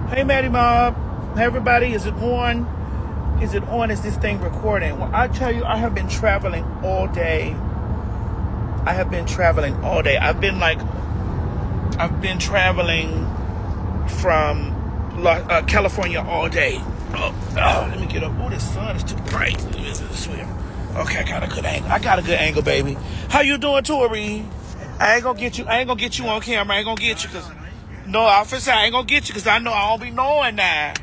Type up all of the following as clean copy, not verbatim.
Hey, Maddie Mob. Hey, everybody. Is it on? Is it on? Is this thing recording? Well, I tell you, I have been traveling all day. I've been traveling from California all day. Let me get up. Oh, the sun is too bright. Okay, I got a good angle. Baby. How you doing, Tori? I ain't gonna get you on camera. I ain't gonna get you because no, officer, I ain't gonna get you because I know I don't be knowing that.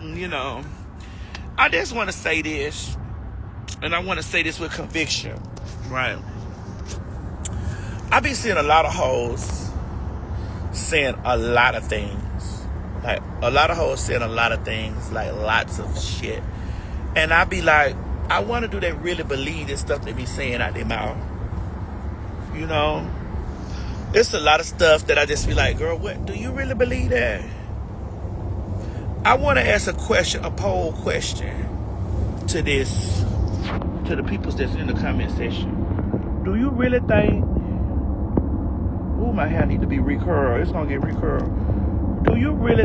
You know, I just want to say this, and I want to say this with conviction, right? I be seeing a lot of hoes saying a lot of things, like lots of shit, and I be like, I wonder, do they really believe this stuff they be saying out their mouth? You know, it's a lot of stuff that I just be like, girl, what, do you really believe that? I want to ask a poll question to the people that's in the comment section. Do you really think, ooh, my hair need to be recurled. It's going to get recurled. Do you really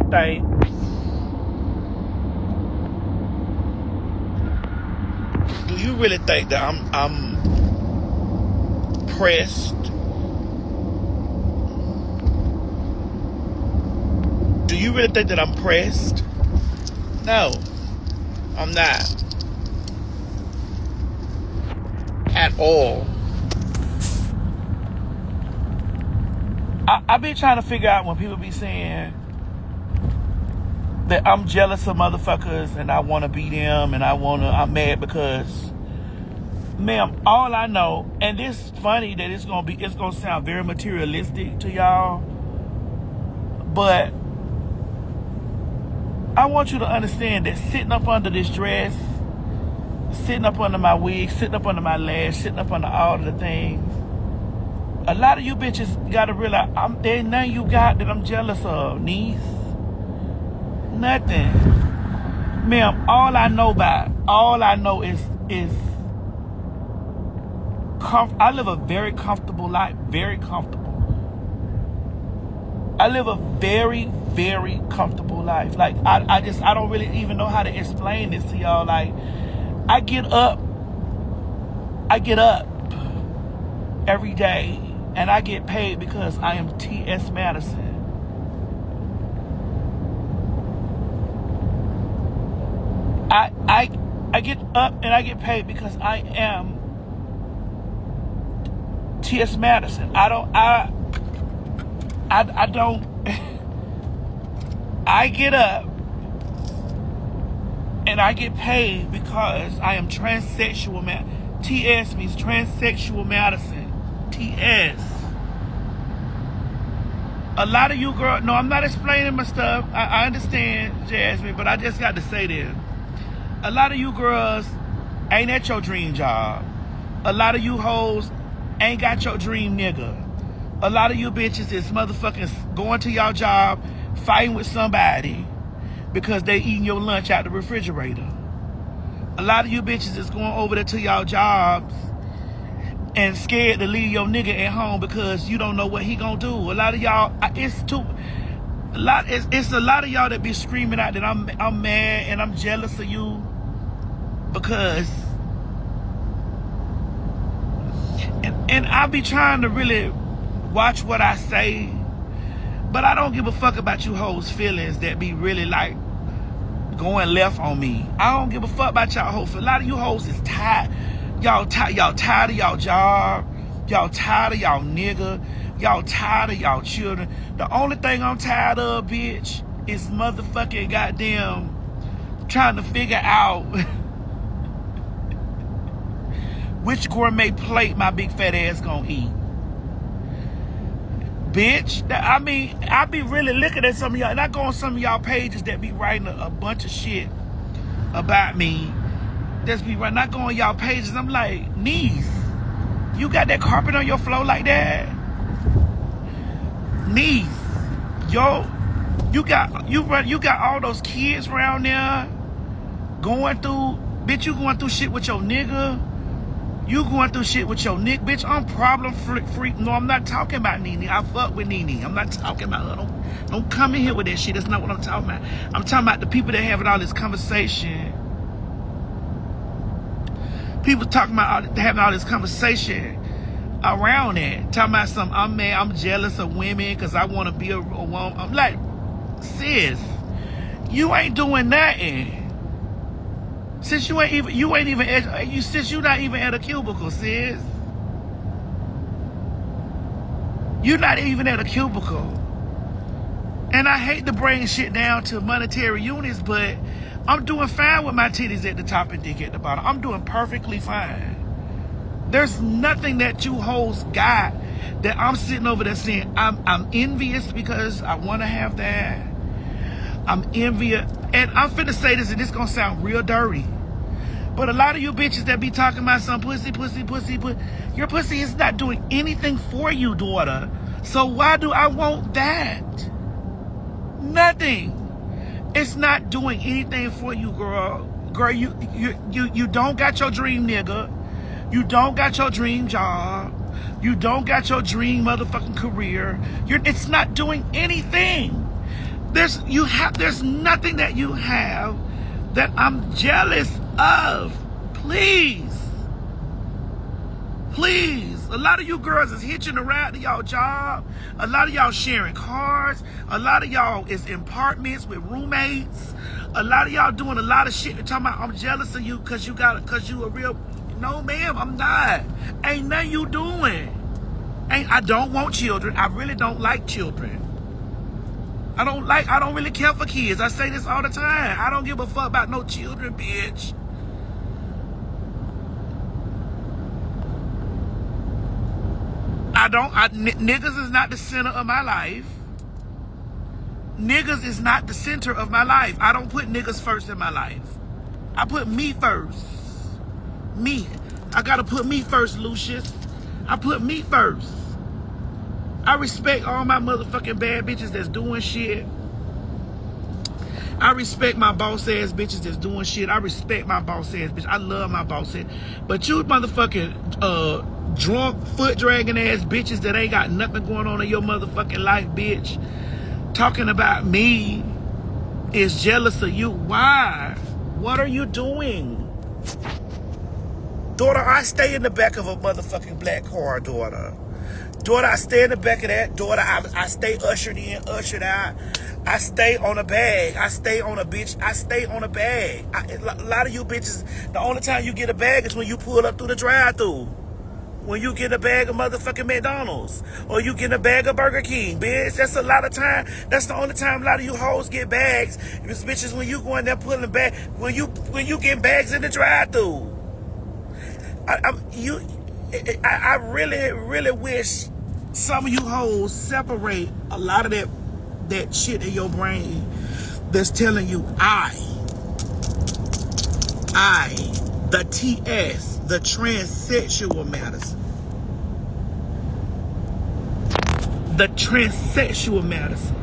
think that I'm pressed? Do you really think that I'm pressed? No, I'm not. At all. I be trying to figure out when people be saying that I'm jealous of motherfuckers and I want to be them and I'm mad because, ma'am, all I know, and this funny that it's gonna sound very materialistic to y'all, but I want you to understand that sitting up under this dress, sitting up under my wig, sitting up under my lash, sitting up under all of the things, a lot of you bitches gotta realize there ain't nothing you got that I'm jealous of, niece. Nothing. Ma'am, all I know is I live a very comfortable life, very comfortable. I live a very, very comfortable life. Like, I don't really even know how to explain this to y'all. Like, I get up every day and I get paid because I am T.S. Madison. I get up and I get paid because I am T.S. Madison. I get up and I get paid because I am transsexual. TS means transsexual Madison. TS. A lot of you girls, no, I'm not explaining my stuff. I understand, Jasmine, but I just got to say this. A lot of you girls ain't at your dream job. A lot of you hoes ain't got your dream nigga. A lot of you bitches is motherfucking going to y'all job, fighting with somebody because they eating your lunch out the refrigerator. A lot of you bitches is going over there to y'all jobs and scared to leave your nigga at home because you don't know what he gonna do. A lot of y'all, it's a lot of y'all that be screaming out that I'm mad and I'm jealous of you because, and I be trying to really watch what I say, but I don't give a fuck about you hoes' feelings that be really like going left on me. I don't give a fuck about y'all hoes. A lot of you hoes is tired. Y'all tired of y'all job. Y'all tired of y'all nigga. Y'all tired of y'all children. The only thing I'm tired of, bitch, is motherfucking goddamn trying to figure out which gourmet plate my big fat ass gonna eat. Bitch, I mean, I be really looking at some of y'all, and I go on some of y'all pages that be writing a bunch of shit about me. That's be writing. I go on y'all pages, I'm like, niece, you got that carpet on your floor like that? Niece, yo, you got all those kids around there going through, bitch, you going through shit with your nigga. You going through shit with your Nick, bitch. I'm problem free. No, I'm not talking about Nene. I fuck with Nene. I'm not talking about her. Don't come in here with that shit. That's not what I'm talking about. I'm talking about the people that having all this conversation. People talking about having all this conversation around it. Talking about some, I'm mad, I'm jealous of women because I want to be a woman. I'm like, sis, you ain't doing nothing. Since you ain't even, since you not even at a cubicle, sis. You're not even at a cubicle. And I hate to bring shit down to monetary units, but I'm doing fine with my titties at the top and dick at the bottom. I'm doing perfectly fine. There's nothing that you hoes got that I'm sitting over there saying, I'm envious because I want to have that. I'm envious. And I'm finna say this, and this gonna sound real dirty. But a lot of you bitches that be talking about some pussy, your pussy is not doing anything for you, daughter. So why do I want that? Nothing. It's not doing anything for you, girl. Girl, you don't got your dream nigga. You don't got your dream job. You don't got your dream motherfucking career. It's not doing anything. There's nothing that you have that I'm jealous of. Please. Please. A lot of you girls is hitching around to y'all job. A lot of y'all sharing cars. A lot of y'all is in apartments with roommates. A lot of y'all doing a lot of shit. They're talking about, I'm jealous of you because you a real... No, ma'am, I'm not. Ain't nothing you doing. I don't want children. I really don't like children. I don't really care for kids. I say this all the time. I don't give a fuck about no children, bitch. Niggas is not the center of my life. Niggas is not the center of my life. I don't put niggas first in my life. I put me first. Me. I gotta put me first, Lucius. I put me first. I respect all my motherfucking bad bitches that's doing shit. I respect my boss ass bitches that's doing shit. I respect my boss ass bitch. I love my boss ass. But you motherfucking drunk, foot dragging ass bitches that ain't got nothing going on in your motherfucking life, bitch, talking about me, is jealous of you. Why? What are you doing? Daughter, I stay in the back of a motherfucking black car, daughter. Daughter, I stay in the back of that. Daughter, I stay ushered in, ushered out. I stay on a bag. I stay on a bitch. I stay on a bag. A lot of you bitches, the only time you get a bag is when you pull up through the drive-thru. When you get a bag of motherfucking McDonald's. Or you get a bag of Burger King, bitch. That's a lot of time. That's the only time a lot of you hoes get bags. It's bitches when you go in there pulling back. When you get bags in the drive-thru. I really, really wish some of you hoes separate a lot of that shit in your brain that's telling you the TS, the transsexual Madison. The transsexual Madison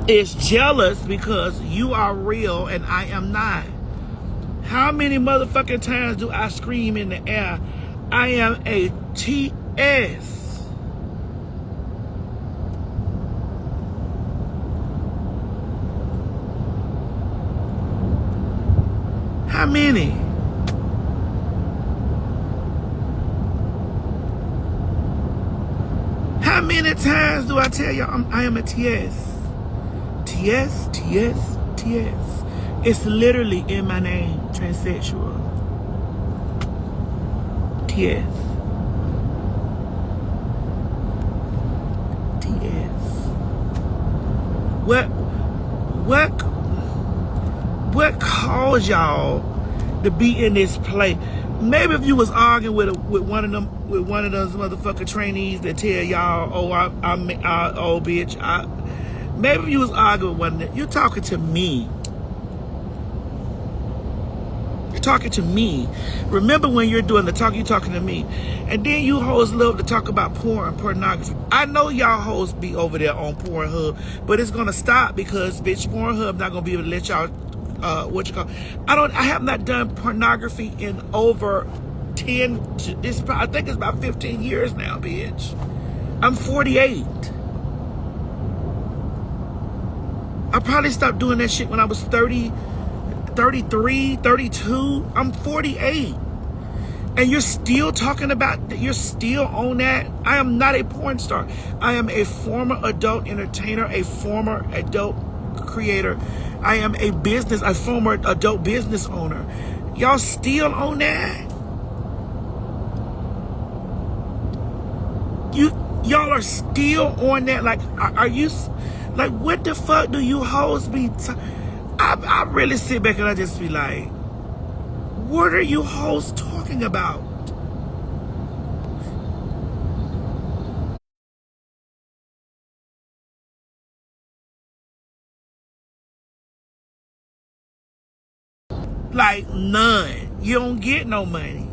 is jealous because you are real and I am not. How many motherfucking times do I scream in the air, I am a TS? How many? How many times do I tell y'all I am a TS? TS, TS, TS. It's literally in my name, transsexual. TS. TS. What caused y'all to be in this place? Maybe if you was arguing with one of those motherfucking trainees that tell y'all, oh bitch, maybe if you was arguing with one of them, you're talking to me. You're talking to me. Remember when you're doing the talk, you're talking to me. And then you hoes love to talk about porn and pornography. I know y'all hoes be over there on Pornhub, but it's gonna stop because bitch, Pornhub not gonna be able to let y'all I have not done pornography in over 10, I think it's about 15 years now, bitch. I'm 48. I probably stopped doing that shit when I was 30, 33, 32. I'm 48. And you're still talking about that, you're still on that. I am not a porn star. I am a former adult entertainer, a former adult creator. I am a former adult business owner. Y'all still on that? Y'all are still on that? Like, are you, like, what the fuck do you hoes be, I really sit back and I just be like, what are you hoes talking about? Like, none. You don't get no money.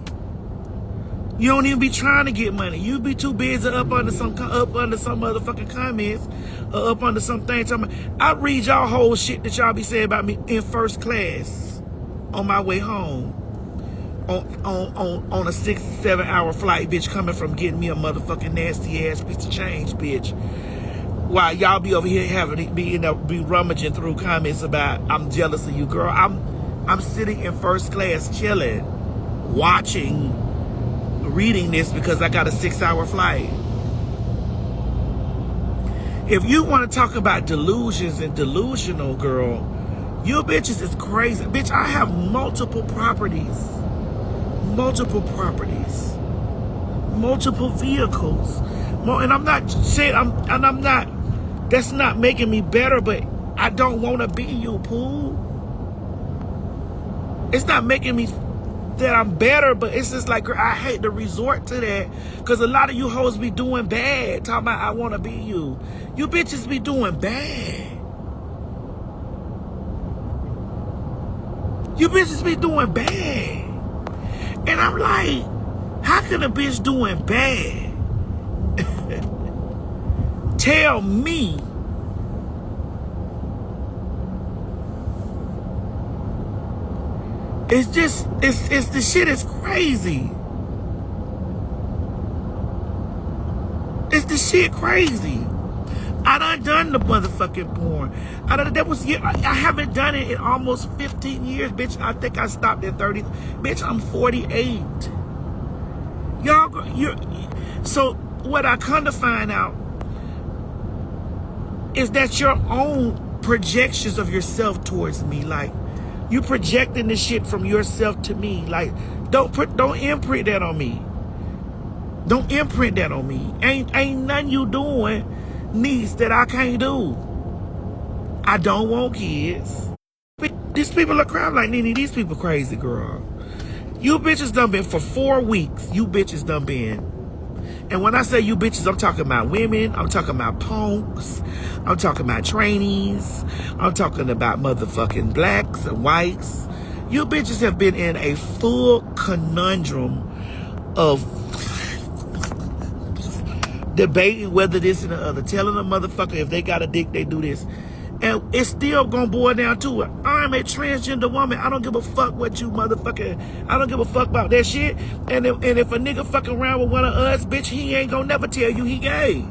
You don't even be trying to get money. You be too busy up under some motherfucking comments, or up under some things. I read y'all whole shit that y'all be saying about me in first class on my way home, on a 6-7 hour flight, bitch, coming from getting me a motherfucking nasty ass piece of change, bitch. While y'all be over here be rummaging through comments about I'm jealous of you, girl. I'm sitting in first class, chilling, watching, reading this because I got a 6-hour flight. If you want to talk about delusions and delusional, girl, you bitches is crazy. Bitch, I have multiple properties, multiple vehicles, and I'm not saying I'm not. That's not making me better, but I don't want to be you, Pooh. It's not making me that I'm better, but it's just like, girl, I hate to resort to that because a lot of you hoes be doing bad, talking about I want to be you. You bitches be doing bad. You bitches be doing bad. And I'm like, how can a bitch doing bad tell me it's just, it's the shit is crazy. It's the shit crazy. I done the motherfucking porn. I haven't done it in almost 15 years, bitch. I think I stopped at 30. Bitch, I'm 48. So what I come to find out is that your own projections of yourself towards me, like, you projecting this shit from yourself to me. Like, don't imprint that on me. Don't imprint that on me. Ain't nothing you doing, niece, that I can't do. I don't want kids. These people are crying like, Nene, these people crazy, girl. You bitches done been for 4 weeks. You bitches done been. And when I say you bitches, I'm talking about women. I'm talking about punks. I'm talking about trainees. I'm talking about motherfucking blacks and whites. You bitches have been in a full conundrum of debating whether this and the other, telling a motherfucker if they got a dick, they do this. And it's still gonna boil down to it. I'm a transgender woman. I don't give a fuck what you motherfucker. I don't give a fuck about that shit. And if a nigga fucking around with one of us, bitch, he ain't gonna never tell you he gay.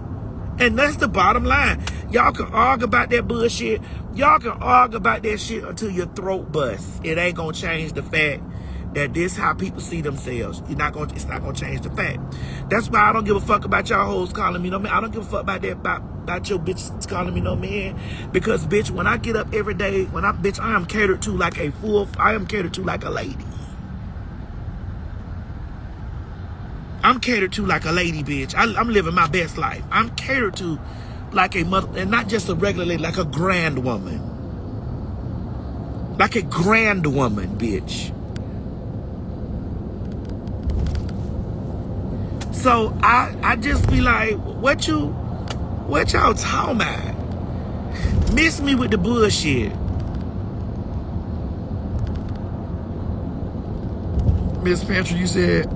And that's the bottom line. Y'all can argue about that bullshit. Y'all can argue about that shit until your throat busts. It ain't gonna change the fact that this how people see themselves. It's not gonna change the fact. That's why I don't give a fuck about y'all hoes calling me no man. I don't give a fuck about that about your bitches calling me no man. Because bitch, when I get up every day, I am catered to like a lady. I'm catered to like a lady, bitch. I'm living my best life. I'm catered to like a mother, and not just a regular lady, like a grand woman. Like a grand woman, bitch. So I just be like, what y'all talking about? Miss me with the bullshit. Miss Pantry, you said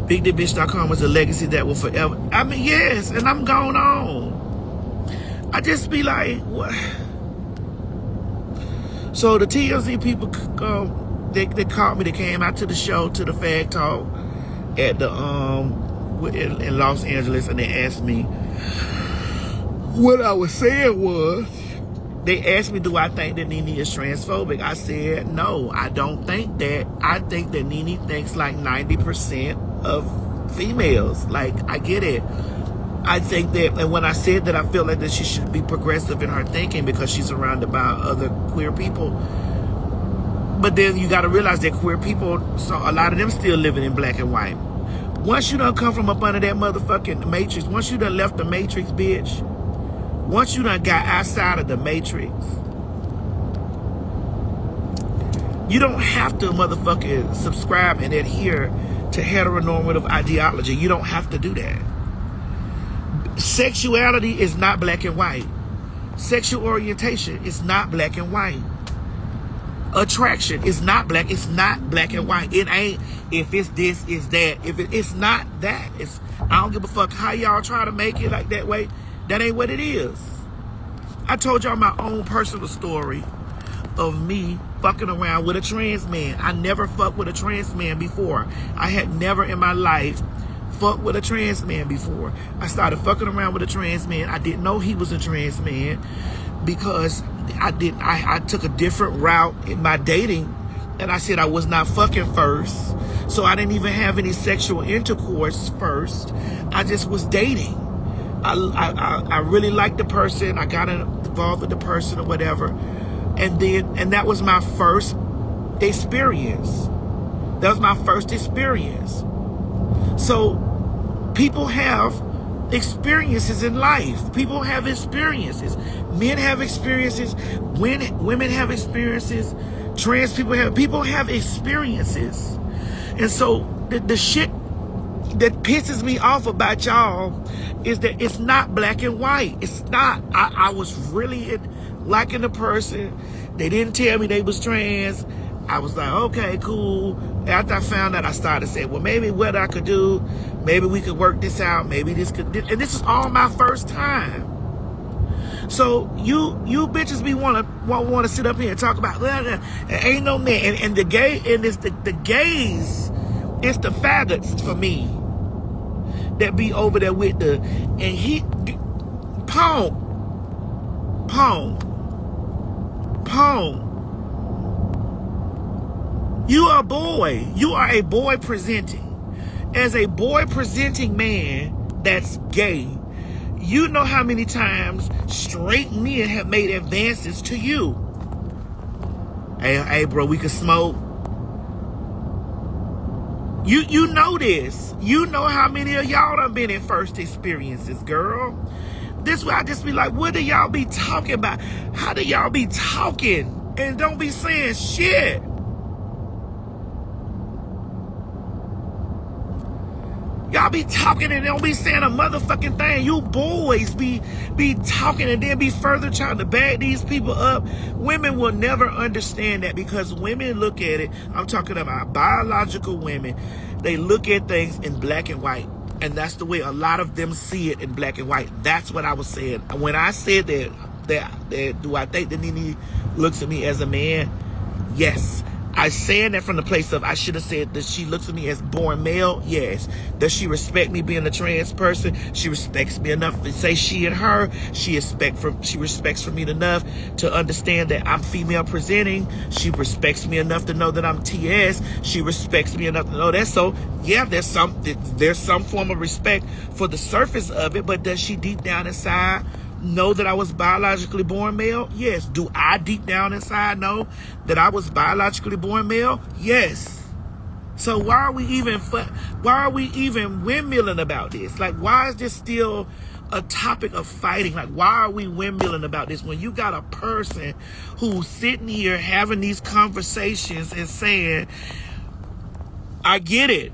BigDickBitch.com was a legacy that will forever. I mean, yes, and I'm going on. I just be like, what? So the TLC people, they called me. They came out to the show, to the Fag Talk at the in Los Angeles, and they asked me. What I was saying was, they asked me, do I think that Nene is transphobic? I said, no, I don't think that. I think that Nene thinks like 90% of females. Like, I get it. I think that, and when I said that, I feel like that she should be progressive in her thinking because she's surrounded by other queer people. But then you got to realize that queer people, so a lot of them still living in black and white. Once you done come from up under that motherfucking matrix, once you done left the matrix, bitch, once you done got outside of the matrix, you don't have to motherfucking subscribe and adhere to heteronormative ideology. You don't have to do that. Sexuality is not black and white. Sexual orientation is not black and white. Attraction is not black. It's not black and white. It ain't if it's this, it's that. If it's not that. It's, I don't give a fuck how y'all try to make it like that way. That ain't what it is. I told y'all my own personal story of me fucking around with a trans man. I never fucked with a trans man before. I had never in my life fucked with a trans man before. I started fucking around with a trans man. I didn't know he was a trans man because I took a different route in my dating, and I said I was not fucking first. So I didn't even have any sexual intercourse first. I just was dating. I really liked the person. I got involved with the person or whatever. And that was my first experience. That was my first experience. So people have experiences in life. People have experiences. Men have experiences. Women have experiences. Trans people have experiences. And so the shit that pisses me off about y'all is that it's not black and white. It's not. I was really liking the person. They didn't tell me they was trans. I was like, okay, cool. After I found out, I started saying, well, maybe what I could do, maybe we could work this out, maybe this could, and this is all my first time. So you bitches be want to sit up here and talk about, well, ain't no man, and the gay, and it's the gays, it's the faggots for me that be over there with the, and he, Pong. You are a boy. You are a boy presenting. As a boy presenting man that's gay, you know how many times straight men have made advances to you. Hey, bro, we can smoke. You know this. You know how many of y'all done been in first experiences, girl. This way I just be like, what do y'all be talking about? How do y'all be talking and don't be saying shit? Y'all be talking and don't be saying a motherfucking thing. You boys be talking and then be further trying to bag these people up. Women will never understand that because women look at it. I'm talking about biological women. They look at things in black and white. And that's the way a lot of them see it in black and white. That's what I was saying. When I said that do I think that Nene looks at me as a man? Yes. I saying that from the place of, I should have said that she looks at me as born male. Yes. Does she respect me being a trans person? She respects me enough to say she and her. She respects for me enough to understand that I'm female presenting. She respects me enough to know that I'm TS. She respects me enough to know that. So yeah, there's some form of respect for the surface of it, but does she deep down inside know that I was biologically born male? Yes. Do I deep down inside know that I was biologically born male? Yes. So why are we even windmilling about this? Like, why is this still a topic of fighting? Like, why are we windmilling about this when you got a person who's sitting here having these conversations and saying, I get it.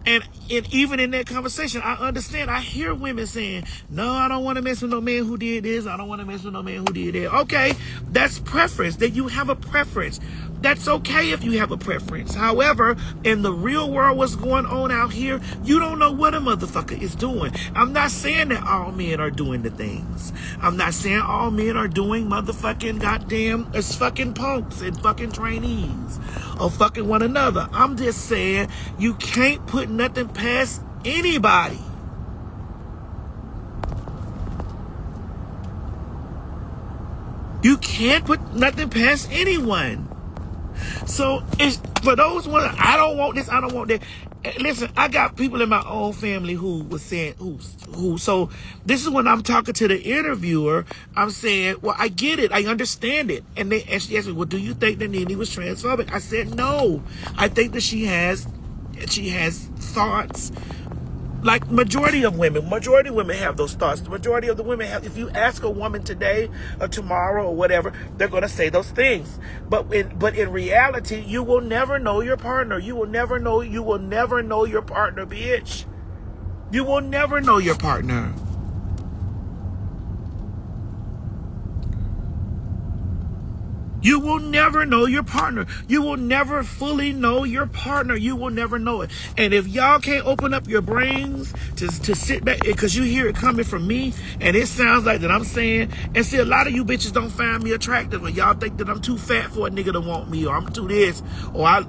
And even in that conversation, I understand. I hear women saying, no, I don't want to mess with no man who did this. I don't want to mess with no man who did that. Okay, that's preference. That you have a preference. That's okay if you have a preference. However, in the real world, what's going on out here, you don't know what a motherfucker is doing. I'm not saying that all men are doing the things. I'm not saying all men are doing motherfucking goddamn as fucking punks and fucking trainees or fucking one another. I'm just saying you can't put nothing past anybody. You can't put nothing past anyone. So it's for those ones, I don't want this, I don't want that. Listen, I got people in my own family who was saying who. So this is when I'm talking to the interviewer. I'm saying, well, I get it, I understand it, and she asked me, well, do you think that Nene was transphobic? I said no. I think that she has thoughts. Like majority of women have those thoughts. The majority of the women have. If you ask a woman today or tomorrow or whatever, they're going to say those things. But in reality, you will never know your partner. You will never know your partner, bitch. You will never know your partner. You will never know your partner. You will never fully know your partner. You will never know it. And if y'all can't open up your brains to sit back, because you hear it coming from me, and it sounds like that I'm saying, and see, a lot of you bitches don't find me attractive, or y'all think that I'm too fat for a nigga to want me, or I'm too this, or a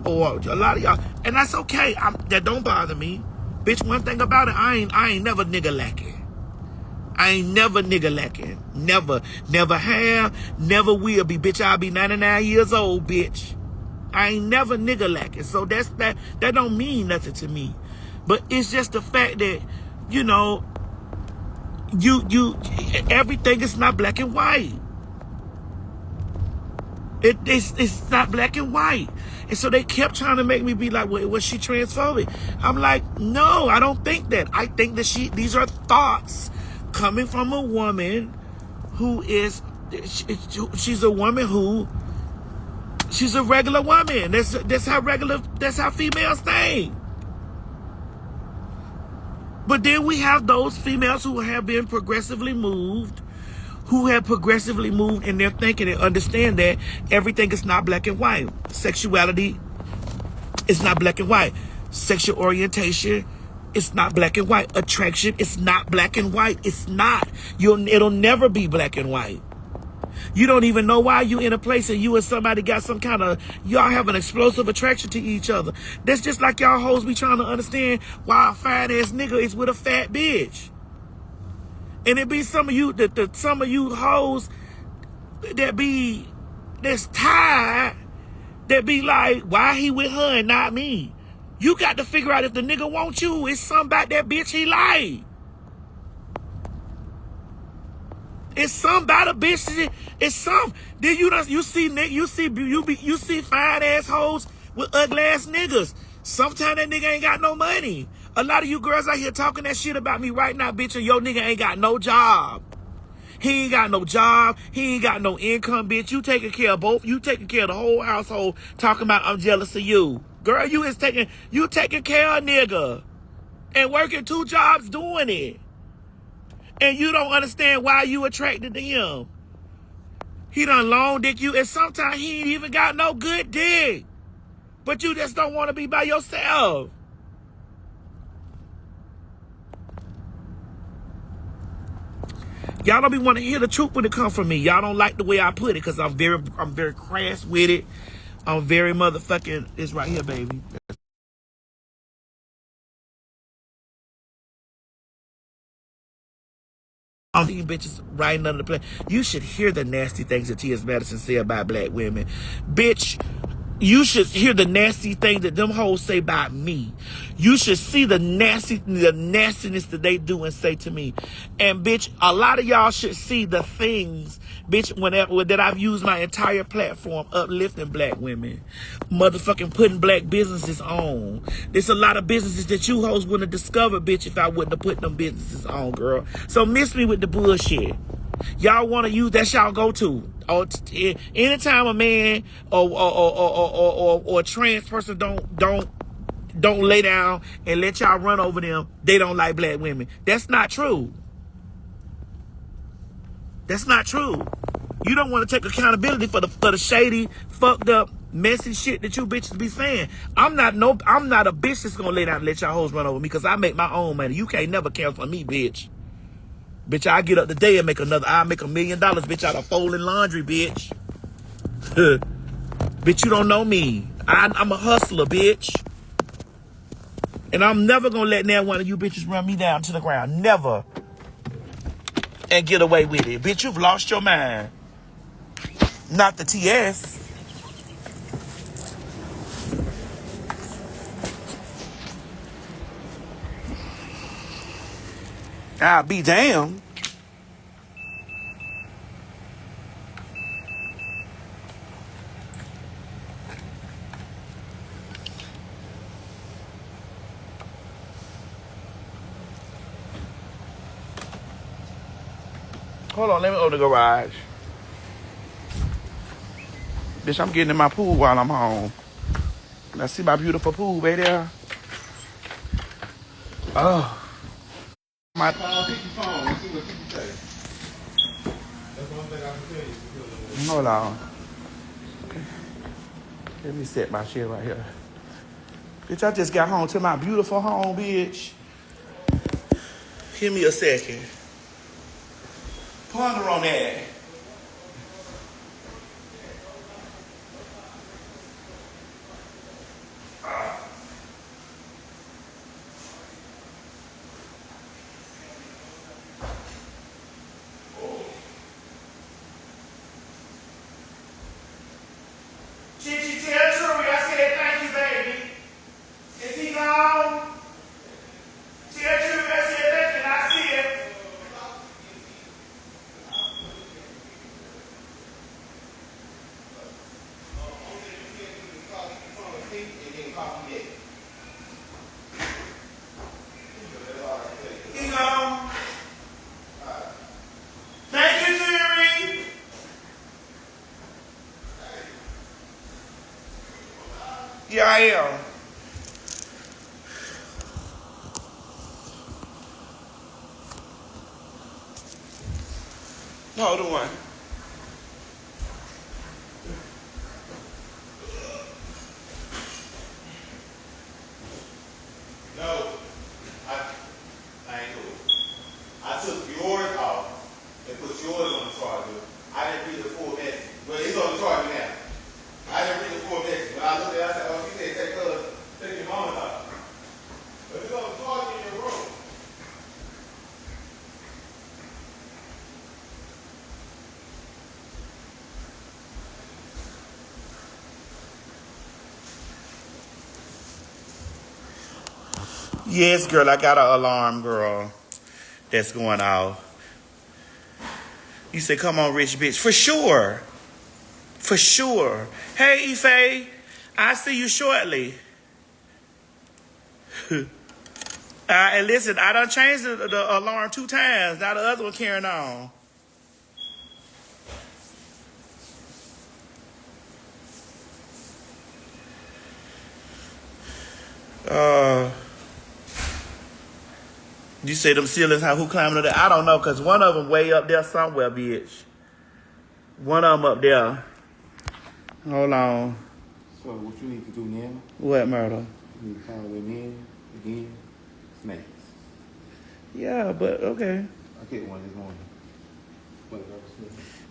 lot of y'all, and that's okay. That don't bother me. Bitch, one thing about it, I ain't never nigga lacking. I ain't never nigga lacking. Never. Never have. Never will be. Bitch, I'll be 99 years old, bitch. I ain't never nigga lacking. So that don't mean nothing to me. But it's just the fact that, you know, everything is not black and white. It's not black and white. And so they kept trying to make me be like, well, was she transphobic? I'm like, no, I don't think that. I think that these are thoughts coming from a woman who she's a woman who, she's a regular woman. That's how females think. But then we have those females who have been progressively moved, in their thinking and understand that everything is not black and white. Sexuality is not black and white. Sexual orientation, it's not black and white. Attraction, it's not black and white. It's not. It'll never be black and white. You don't even know why you in a place and you and somebody got some kind of, y'all have an explosive attraction to each other. That's just like y'all hoes be trying to understand why a fine ass nigga is with a fat bitch. And it be some of you some of you hoes that's tired, that be like, why he with her and not me? You got to figure out if the nigga wants you, it's something about that bitch he like. It's something about a bitch. It's something. Then you see fine assholes with ugly ass niggas. Sometimes that nigga ain't got no money. A lot of you girls out here talking that shit about me right now, bitch, and your nigga ain't got no job. He ain't got no job. He ain't got no income, bitch. You taking care of both. You taking care of the whole household, talking about I'm jealous of you. Girl, you taking care of a nigga and working 2 jobs doing it. And you don't understand why you attracted to him. He done long dick you, and sometimes he ain't even got no good dick. But you just don't want to be by yourself. Y'all don't be want to hear the truth when it comes from me. Y'all don't like the way I put it because I'm very crass with it. I'm very motherfucking, it's right here, baby. I'm these bitches right under the play. You should hear the nasty things that T.S. Madison say about black women. Bitch, you should hear the nasty things that them hoes say about me. You should see the nastiness that they do and say to me. And bitch, a lot of y'all should see the things, bitch, that I've used my entire platform uplifting black women. Motherfucking putting black businesses on. There's a lot of businesses that you hoes wouldn't have discovered, bitch, if I wouldn't have put them businesses on, girl. So miss me with the bullshit. Y'all want to use, that's y'all go-to. Or anytime a man or a trans person don't don't lay down and let y'all run over them, they don't like black women. That's not true. That's not true. You don't want to take accountability for the shady, fucked up, messy shit that you bitches be saying. I'm not a bitch that's gonna lay down and let y'all hoes run over me because I make my own money. You can't never count on me, bitch. Bitch, I get up today and make I'll make $1 million, bitch, out of folding laundry, bitch. Bitch, you don't know me. I'm a hustler, bitch. And I'm never gonna let now one of you bitches run me down to the ground. Never. And get away with it. Bitch, you've lost your mind. Not the TS. I'll be damned. Hold on, let me open the garage. Bitch, I'm getting in my pool while I'm home. Now see my beautiful pool right there? Oh. My pick your phone and see what people say. That's one thing I can tell you. Hold on. Let me set my shit right here. Bitch, I just got home to my beautiful home, bitch. Give me a second. Ponder on that. Chichi, tell Trudy I said thank you, baby. Is he gone? Tell Trudy I said thank you and I see it. He gone. Thank you, Trudy. Yeah, I am. Hold on. No, I ain't doing it. I took yours off and put yours on the charger. I didn't read the full message. Well, it's on the charger now. I didn't read the full message. When I looked at it, I said, oh, she said take your mama's out. But it's on the charger in your room. Yes, girl, I got an alarm, girl, that's going off. You said, come on, rich bitch. For sure. For sure. Hey, Ife, I'll see you shortly. And listen, I done changed the alarm 2 times. Now the other one carrying on. You say them ceilings, who climbing up there? I don't know, because one of them way up there somewhere, bitch. One of them up there. Hold on. So what you need to do now? What, Myrtle? You need to find them in, again, snakes. Yeah, but okay. I get one this morning.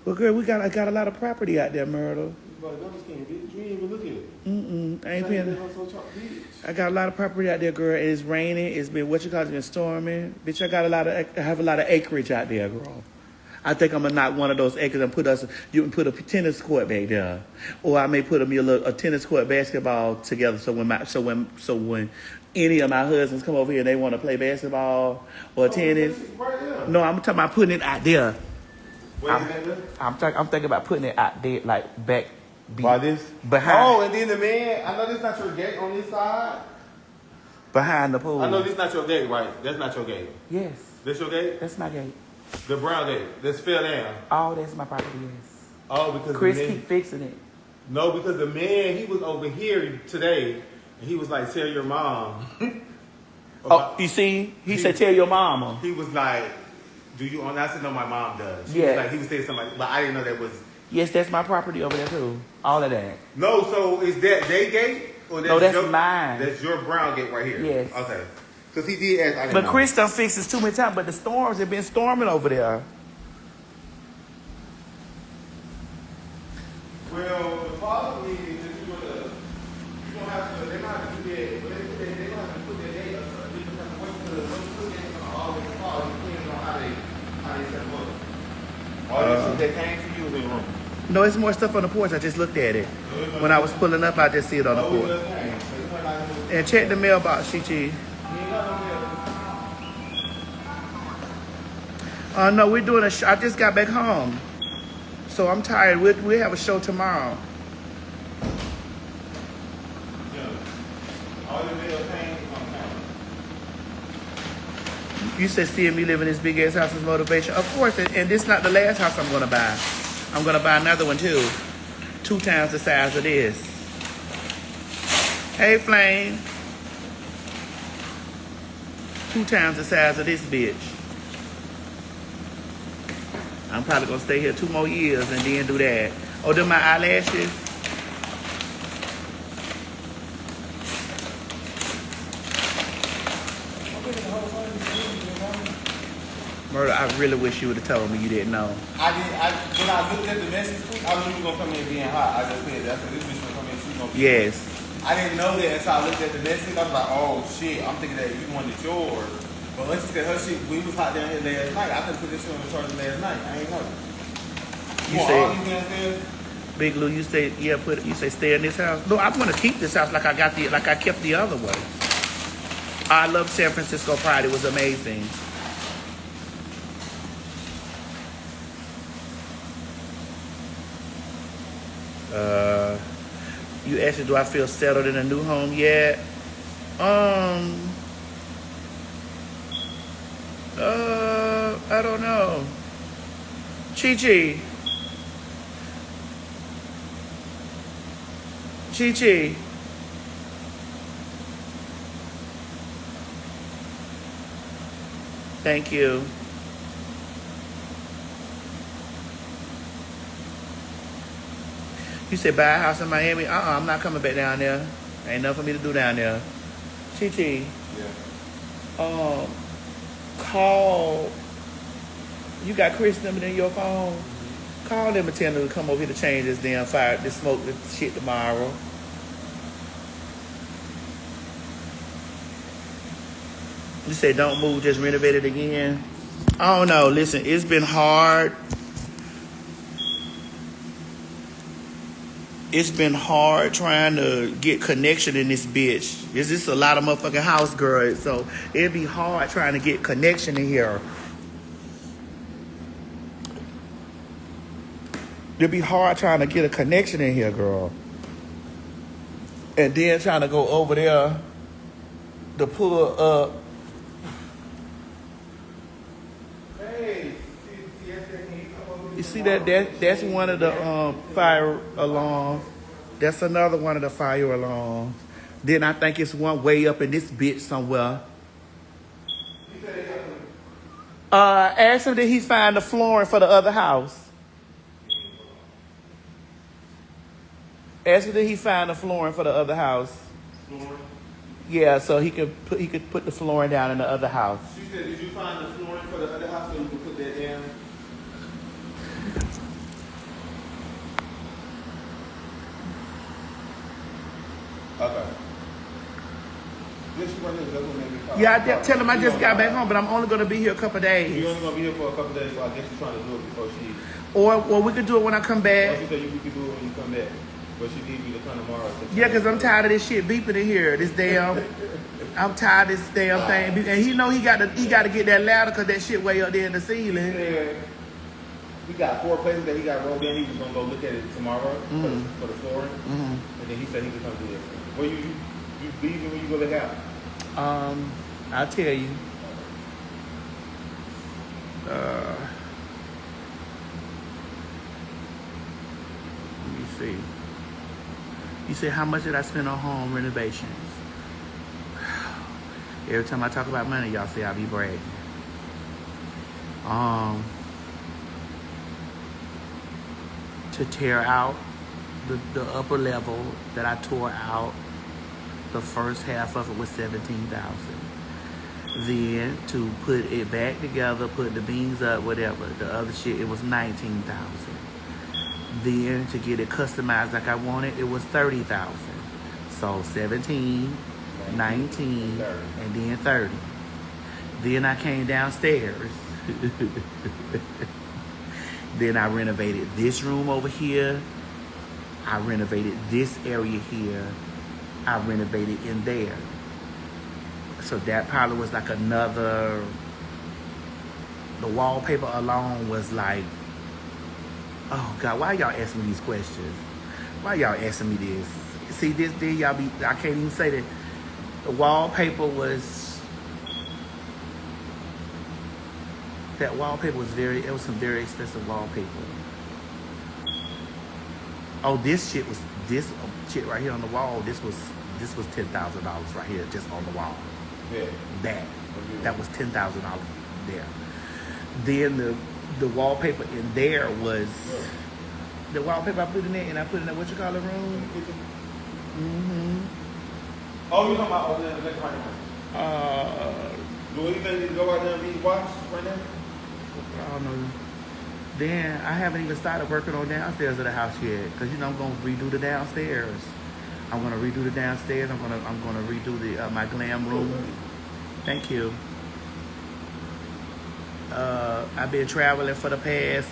Well, girl, I got a lot of property out there, Myrtle. You didn't even look at it. I ain't paying. I got a lot of property out there, girl. And it's raining. It's been storming. Bitch, I have a lot of acreage out there, girl. I think I'm gonna knock one of those acres and you can put a tennis court back there, or I may put a tennis court basketball together. So when any of my husbands come over here and they want to play basketball or tennis, right. No, I'm talking about putting it out there. I'm thinking about putting it out there, like back. By this? Behind. Oh, and then the man, I know this not your gate on this side. Behind the pool. I know this not your gate, right? That's not your gate. Yes. This your gate? That's my gate. The brown gate. That's fell down. Oh, that's my property, yes. Oh, because Chris keep fixing it. No, because the man, he was over here today And he was like, tell your mom. Oh, you see? He said, tell your mama. He was like, do you own? I said, no, my mom does. Yeah. He was saying something, but I didn't know that was. Yes, that's my property over there too. All of that. No, so is that their gate? Or No, that's your, mine. That's your brown gate right here. Yes. Okay. Because he did ask. I didn't But know. Chris done fixed this too many times, but the storms have been storming over there. Well, the problem is that you don't have to. They're not going to do that. But they're going to have to put that date up. So they have to wait for the date to always fall. Depending on how they set them up. All the shit that came to you was in the room. No, it's more stuff on the porch. I just looked at it. When I was pulling up, I just see it on the porch. And check the mailbox, Chi. No, we're doing a show. I just got back home. So I'm tired. We have a show tomorrow. You said seeing me live in this big ass house is motivation. Of course, and this is not the last house I'm gonna buy. I'm gonna buy another one too. 2 times the size of this. Hey, Flame. 2 times the size of this bitch. I'm probably gonna stay here 2 more years and then do that. Oh, then my eyelashes. Murder, I really wish you would have told me you didn't know. When I looked at the message, I knew you were gonna come in being hot. I just said that's what this bitch gonna come in. She's gonna be. Yes. I didn't know that until I looked at the message. I was like, oh shit. I'm thinking that you wanted yours. But once she said her shit, we was hot down here last night. I couldn't put this shit on the charger last night. I ain't know. You say, Big Lou, you say you say stay in this house. No, I'm gonna keep this house like I kept the other one. I love San Francisco Pride. It was amazing. You asked me, do I feel settled in a new home yet? I don't know. Chi. Thank you. You said buy a house in Miami? I'm not coming back down there. Ain't nothing for me to do down there. Chi. Yeah. Call. You got Chris number in your phone? Call them and tell them to come over here to change this damn fire, this smoke, this shit tomorrow. You say don't move, just renovate it again. I don't know. Listen, it's been hard. It's been hard trying to get connection in this bitch. It's just a lot of motherfucking house girls, so it'd be hard trying to get connection in here. It'd be hard trying to get a connection in here, girl. And then trying to go over there to pull up. You see that's one of the fire alarms. That's another one of the fire alarms. Then I think it's one way up in this bitch somewhere. Ask him did he find the flooring for the other house. Ask him did he find the flooring for the other house. Flooring? Yeah, so he could put the flooring down in the other house. She said, did you find the flooring for the other house so you can put that down? Okay. Yeah, I tell him I just got back home, but I'm only going to be here a couple of days. You're only going to be here for a couple of days, so I guess you're trying to do it before she... Or we could do it when I come back. She said you could do it when you come back, but she needs you to come tomorrow. Yeah, because I'm tired of this shit beeping in here. This damn... I'm tired of this damn thing. And he know he got to get that ladder because that shit way up there in the ceiling. Yeah. We got 4 places that he got rolled in. He was going to go look at it tomorrow for the flooring. Mm-hmm. And then he said he could come do it. Well, you leaving when you go back out? I'll tell you. Let me see. You said how much did I spend on home renovations? Every time I talk about money, y'all say I be bragging. To tear out the upper level that I tore out, the first half of it was $17,000. Then to put it back together, put the beams up, whatever, the other shit, it was $19,000. Then to get it customized like I wanted, it was $30,000. So 17, 19, and then 30. Then I came downstairs. Then I renovated this room over here. I renovated this area here. I renovated in there. So that probably was like another, the wallpaper alone was like, oh God, why y'all asking me these questions? Why y'all asking me this? See, this, then y'all be, I can't even say that. The wallpaper was, that wallpaper was very, it was some very expensive wallpaper. Oh, this shit right here on the wall, this was $10,000 right here, just on the wall. Yeah. That was $10,000 there. Then the wallpaper in there was, the wallpaper I put in there, and I put in that, what you call it, room? Mm-hmm. Oh, you talking about over there in the next right do anything need to go out there and be washed right now? I don't know. Then I haven't even started working on downstairs of the house yet, because I'm gonna redo the downstairs. I'm gonna redo the downstairs. I'm gonna redo the my glam room. Thank you. I've been traveling for the past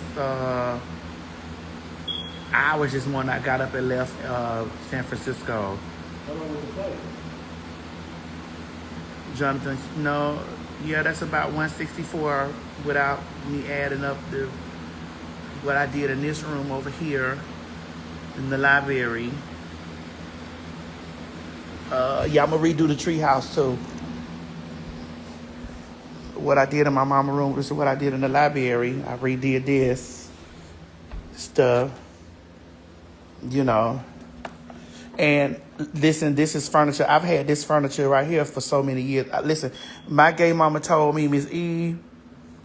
hours. Just when I got up and left San Francisco. How long was the flight? Jonathan, no, yeah, that's about 164 without me adding up what I did in this room over here in the library. Yeah, I'm gonna redo the treehouse too. What I did in my mama room, this is what I did in the library. I redid this stuff, and this is furniture. I've had this furniture right here for so many years. Listen, my gay mama told me, Miss Eve,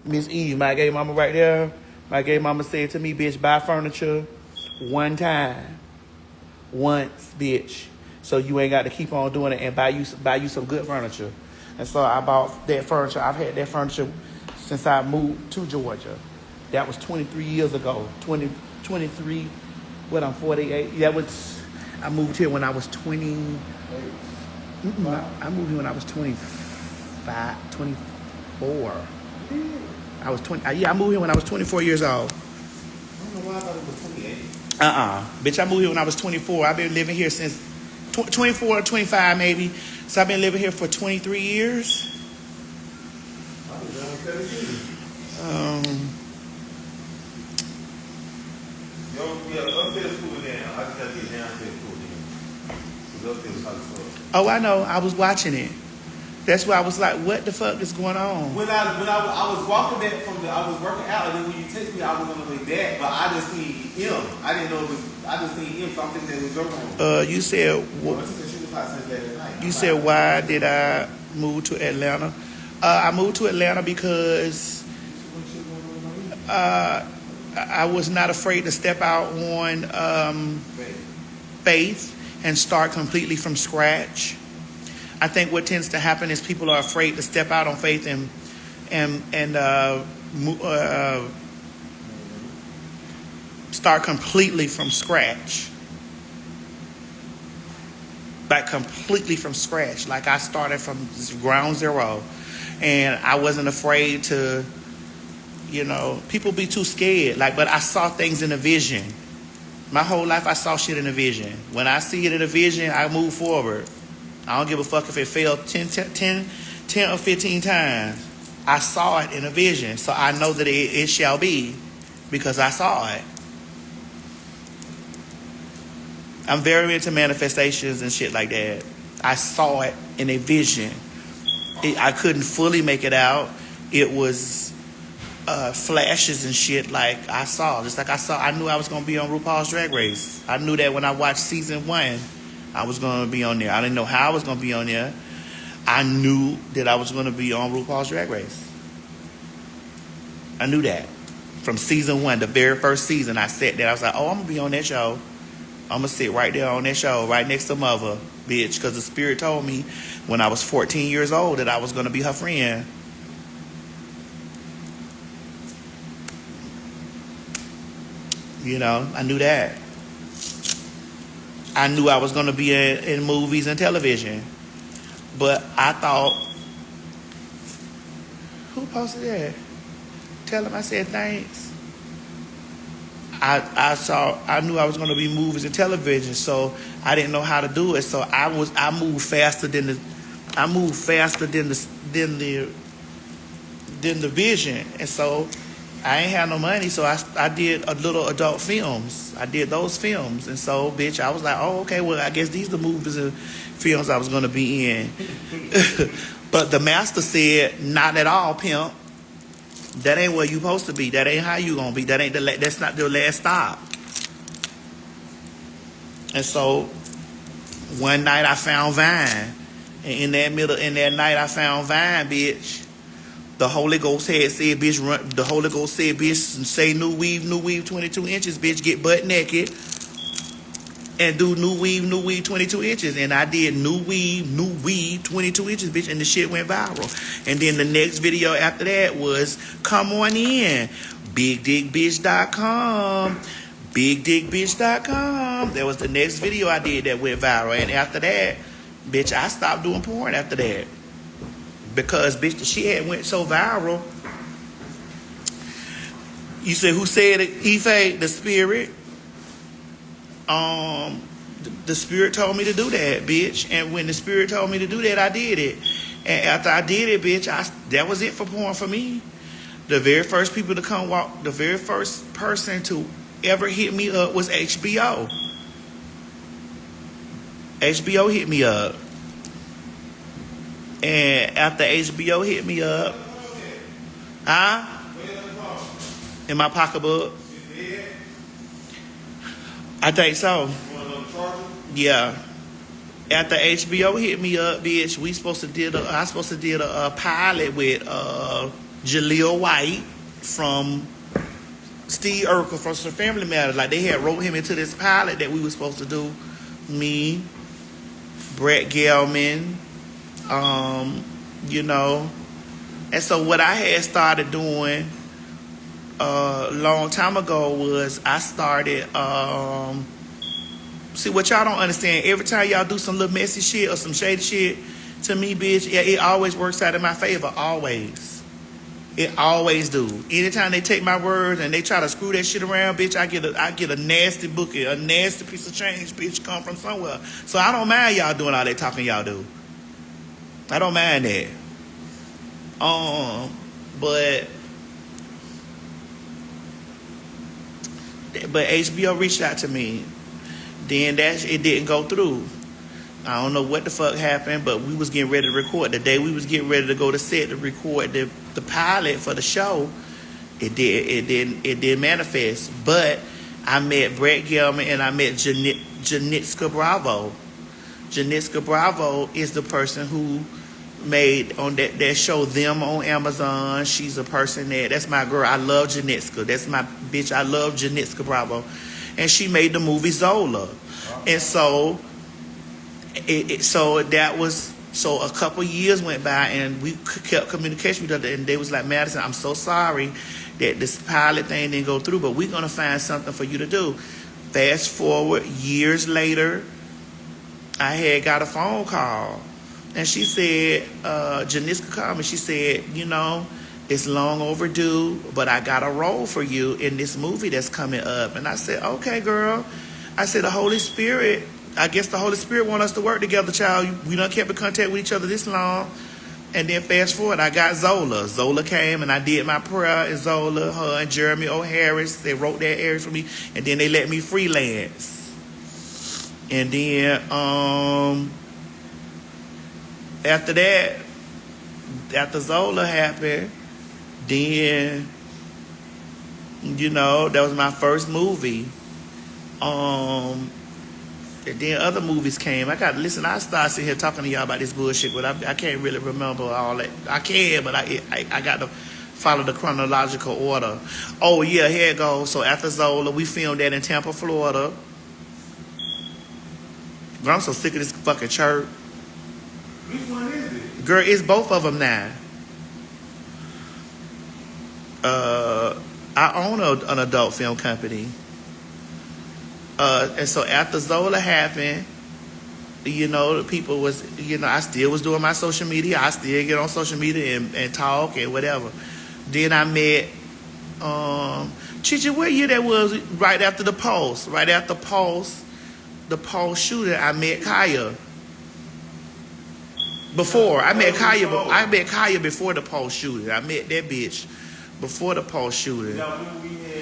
my gay mama right there, my gay mama said to me, bitch, buy furniture one time. Once, bitch. So you ain't got to keep on doing it, and buy you some good furniture. And so I bought that furniture. I've had that furniture since I moved to Georgia. That was 23 years ago. 23, what, I'm 48. I moved here when I was 20. I moved here when I was 25, 24. I was 20. Yeah, I moved here when I was 24 years old. I don't know why I thought it was 28. Bitch, I moved here when I was 24. I've been living here since 24 or 25 maybe. So I've been living here for 23 years. I was down 17. Upstairs school down. I just got to get downstairs school down. Because upstairs school. Oh, I know. I was watching it. That's why I was like, what the fuck is going on? When I was walking back I was working out, and then when you texted me, I was on the way back, but I just seen him. I didn't know I just seen him, so I'm thinking that was your room. You said, you said, why did I move to Atlanta? I moved to Atlanta because I was not afraid to step out on faith and start completely from scratch. I think what tends to happen is people are afraid to step out on faith and start completely from scratch. Like completely from scratch. Like I started from ground zero, and I wasn't afraid to, people be too scared. But I saw things in a vision. My whole life I saw shit in a vision. When I see it in a vision, I move forward. I don't give a fuck if it failed 10 or 15 times. I saw it in a vision, so I know that it shall be because I saw it. I'm very into manifestations and shit like that. I saw it in a vision. I couldn't fully make it out. It was flashes and shit like I saw. Just like I knew I was going to be on RuPaul's Drag Race. I knew that when I watched season 1. I was going to be on there. I didn't know how I was going to be on there. I knew that I was going to be on RuPaul's Drag Race. I knew that. From season 1, the very first season, I sat there. I was like, oh, I'm going to be on that show. I'm going to sit right there on that show, right next to Mother, bitch. Because the Spirit told me when I was 14 years old that I was going to be her friend. You know, I knew that. I knew I was going to be in movies and television. But I thought, who posted that? Tell him I said thanks. I knew I was going to be movies and television, so I didn't know how to do it. So I moved faster than the vision, and so I ain't had no money, so I did a little adult films. I did those films, and so bitch, I was like, oh okay, well I guess these are the movies and films I was going to be in. But the master said, not at all, pimp. That ain't where you supposed to be. That ain't how you gonna be. That's not the last stop. And so one night I found Vine, and in that night I found Vine, bitch. The Holy Ghost had said, bitch, the Holy Ghost said, bitch, say new weave, 22 inches, bitch, get butt naked. And do new weave 22 inches. And I did new weave 22 inches, bitch, and the shit went viral. And then the next video after that was, come on in, bigdickbitch.com, bigdickbitch.com. That was the next video I did that went viral. And after that, bitch, I stopped doing porn after that. Because, bitch, the shit had went so viral. You said, who said it? Ife, the Spirit. The Spirit told me to do that, bitch. And when the Spirit told me to do that, I did it. And after I did it, bitch, that was it for porn for me. The very first people to come walk, the very first person to ever hit me up was HBO. HBO hit me up. And after HBO hit me up, in my pocketbook. I think so. Yeah. After HBO hit me up, bitch, I supposed to did a pilot with Jaleel White from Steve Urkel from Some Family Matters. Like they had wrote him into this pilot that we were supposed to do. Me, Brett Gelman, you know. And so what I had started doing a long time ago was I started see what y'all don't understand. Every time y'all do some little messy shit or some shady shit to me, bitch, it always works out in my favor. Always. It always do. Anytime they take my words and they try to screw that shit around, bitch, I get a nasty bookie, a nasty piece of change, bitch, come from somewhere. So I don't mind y'all doing all that talking y'all do. I don't mind that. But HBO reached out to me. Then it didn't go through. I don't know what the fuck happened, but we was getting ready to record. The day we was getting ready to go to set to record the pilot for the show, it didn't manifest. But I met Brett Gelman and I met Janitska Bravo. Janitska Bravo is the person who made on that show Them on Amazon. She's a person that's my girl. I love Janitska. That's my bitch. I love Janitska Bravo. And she made the movie Zola. And so so a couple years went by and we kept communication with each other, and they was like, Madison, I'm so sorry that this pilot thing didn't go through, but we're gonna find something for you to do. Fast forward years later, I had got a phone call and she said, Janiska called me, she said, you know, it's long overdue, but I got a role for you in this movie that's coming up. And I said, okay, girl. I said, the Holy Spirit, I guess the Holy Spirit want us to work together, child. We done kept in contact with each other this long. And then fast forward, I got Zola. Zola came and I did my prayer in Zola. Her and Jeremy O'Harris, they wrote that area for me. And then they let me freelance. And then after that, after Zola happened, then, you know, that was my first movie. And then other movies came. I got to listen. I started sitting here talking to y'all about this bullshit, but I can't really remember all that. I can, but I got to follow the chronological order. Oh, yeah, here it goes. So after Zola, we filmed that in Tampa, Florida. Girl, I'm so sick of this fucking church. Which one is it? Girl, it's both of them now. I own an adult film company. And so after Zola happened, you know, the people was, you know, I still was doing my social media. I still get on social media and talk and whatever. Then I met, Chichi, what year that was? Right after the Pulse. Right after the Pulse shooting, I met Kaya. I met Kaya before the Pulse shooting. I met that bitch before the Pulse shooting.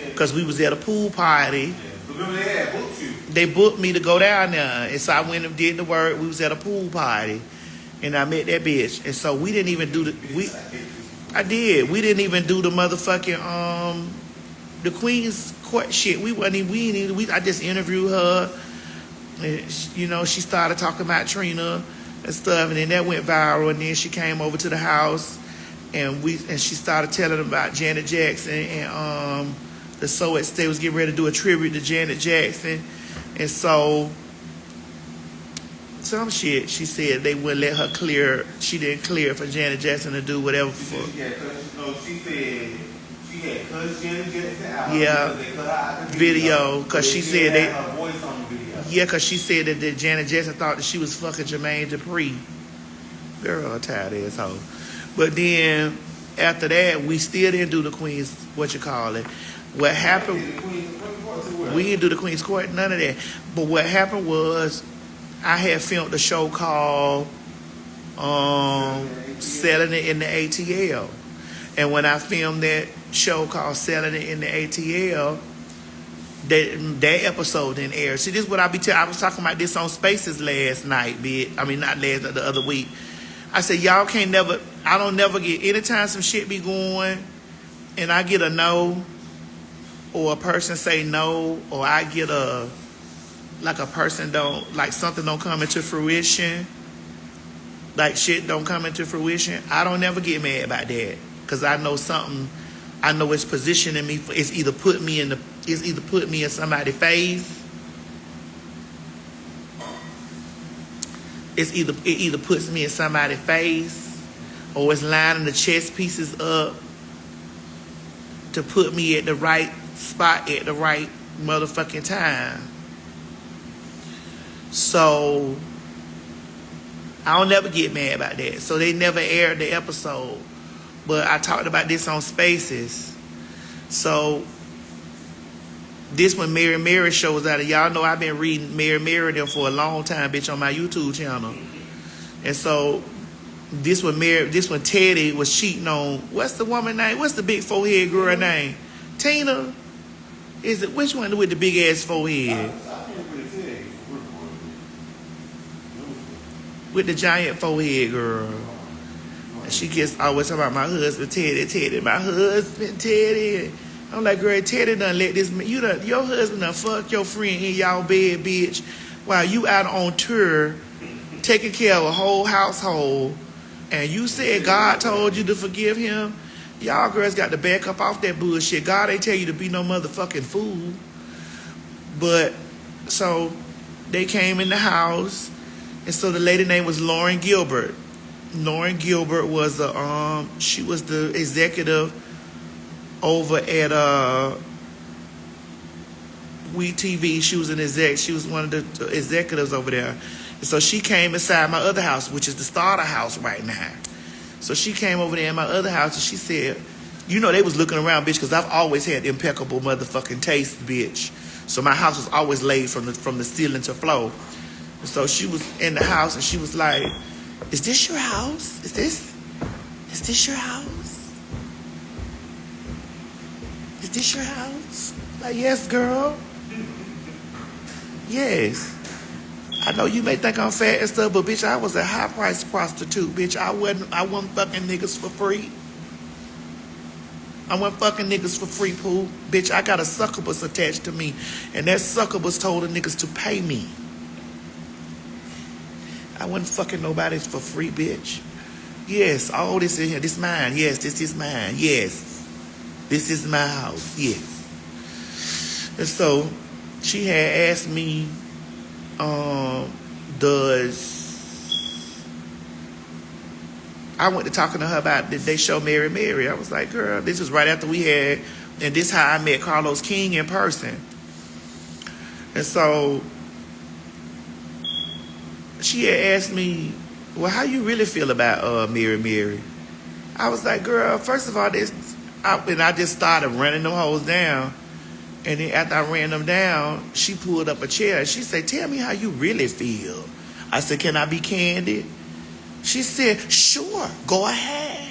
Because we was at a pool party. Remember they had booked you. They booked me to go down there. And so I went and did the work. We was at a pool party. And I met that bitch. And so we didn't even do I did. We didn't even do the motherfucking, the Queen's Court shit. I just interviewed her. And, you know, she started talking about Trina and stuff. And then that went viral. And then she came over to the house. And she started telling them about Janet Jackson and, they was getting ready to do a tribute to Janet Jackson. And so, some shit, she said they wouldn't let her clear. She didn't clear for Janet Jackson to do whatever for. She said she had cut Janet Jackson out. Yeah, they cut out the video. Because she said that. Her voice on the video. Yeah, because she said that Janet Jackson thought that she was fucking Jermaine Dupri. Girl, a tired asshole. But then, after that, we still didn't do the Queen's, what happened, we didn't do the Queen's Court, none of that. But what happened was, I had filmed a show called Selling It in the ATL. And when I filmed that show called Selling It in the ATL, that episode didn't air. See, this is what I was talking about this on Spaces last night, bitch. I mean, not last, the other week. I said, y'all I don't never get, anytime some shit be going and I get a no, or a person say no, or I get a person something don't come into fruition, like shit don't come into fruition, I don't never get mad about that. Because I know it's positioning me for, it's either put me in somebody's face. It either puts me in somebody's face, or it's lining the chess pieces up to put me at the right spot at the right motherfucking time. So I don't never get mad about that. So they never aired the episode. But I talked about this on Spaces. So this when Mary show was out. Y'all know I've been reading Mary them for a long time, bitch, on my YouTube channel. And so this when Teddy was cheating on, what's the woman name? What's the big forehead girl name? Tina? Is it, which one with the big ass forehead? With the giant forehead girl. And she gets always talking about my husband Teddy, my husband Teddy. I'm like, girl, Teddy done let this, your husband done fuck your friend in y'all bed, bitch, while you out on tour, taking care of a whole household, and you said God told you to forgive him. Y'all girls got to back up off that bullshit. God ain't tell you to be no motherfucking fool. But, so, they came in the house, and so the lady name was Lauren Gilbert. Lauren Gilbert was she was the executive over at WeTV. She was an exec. She was one of the executives over there. And so she came inside my other house, which is the starter house right now. So she came over there in my other house and she said, you know, they was looking around, bitch, because I've always had impeccable motherfucking taste, bitch. So my house was always laid from the ceiling to floor. And so she was in the house and she was like, is this your house? Is this your house? Is this your house? Like, yes, girl. Yes. I know you may think I'm fat and stuff, but bitch, I was a high-priced prostitute, bitch. I wasn't fucking niggas for free. I wasn't fucking niggas for free, poo. Bitch, I got a succubus attached to me, and that succubus told the niggas to pay me. I wasn't fucking nobody for free, bitch. Yes, all this in here, this mine. Yes, this is mine. Yes, this is my house. Yes. And so she had asked me, I went to talking to her about did they show Mary Mary. I was like, girl, this was right after we had, and this how I met Carlos King in person. And so she had asked me, well, how you really feel about Mary Mary? I was like, girl, first of all, I just started running them hoes down. And then after I ran them down, she pulled up a chair and she said, tell me how you really feel. I said, can I be candid? She said, sure, go ahead.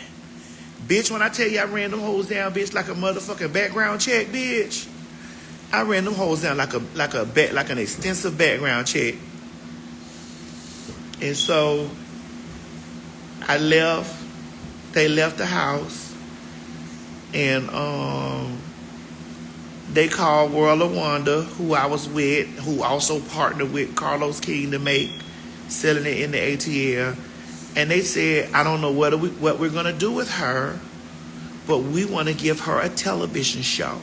Bitch, when I tell you I ran them hoes down, bitch, like a motherfucking background check, bitch. I ran them hoes down like an extensive background check. And so I left. They left the house. And they called World of Wonder, who I was with, who also partnered with Carlos King to make selling it in the ATL. And they said, I don't know what we're going to do with her, but we want to give her a television show.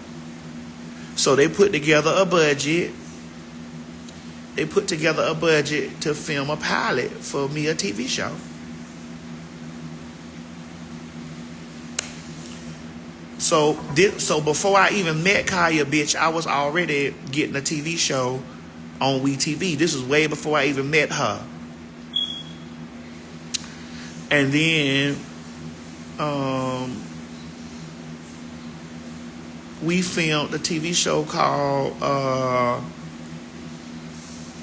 So they put together a budget. They put together a budget to film a pilot for me, a TV show. So before I even met Kaya, bitch, I was already getting a TV show on WeTV. This was way before I even met her. And then we filmed a TV show called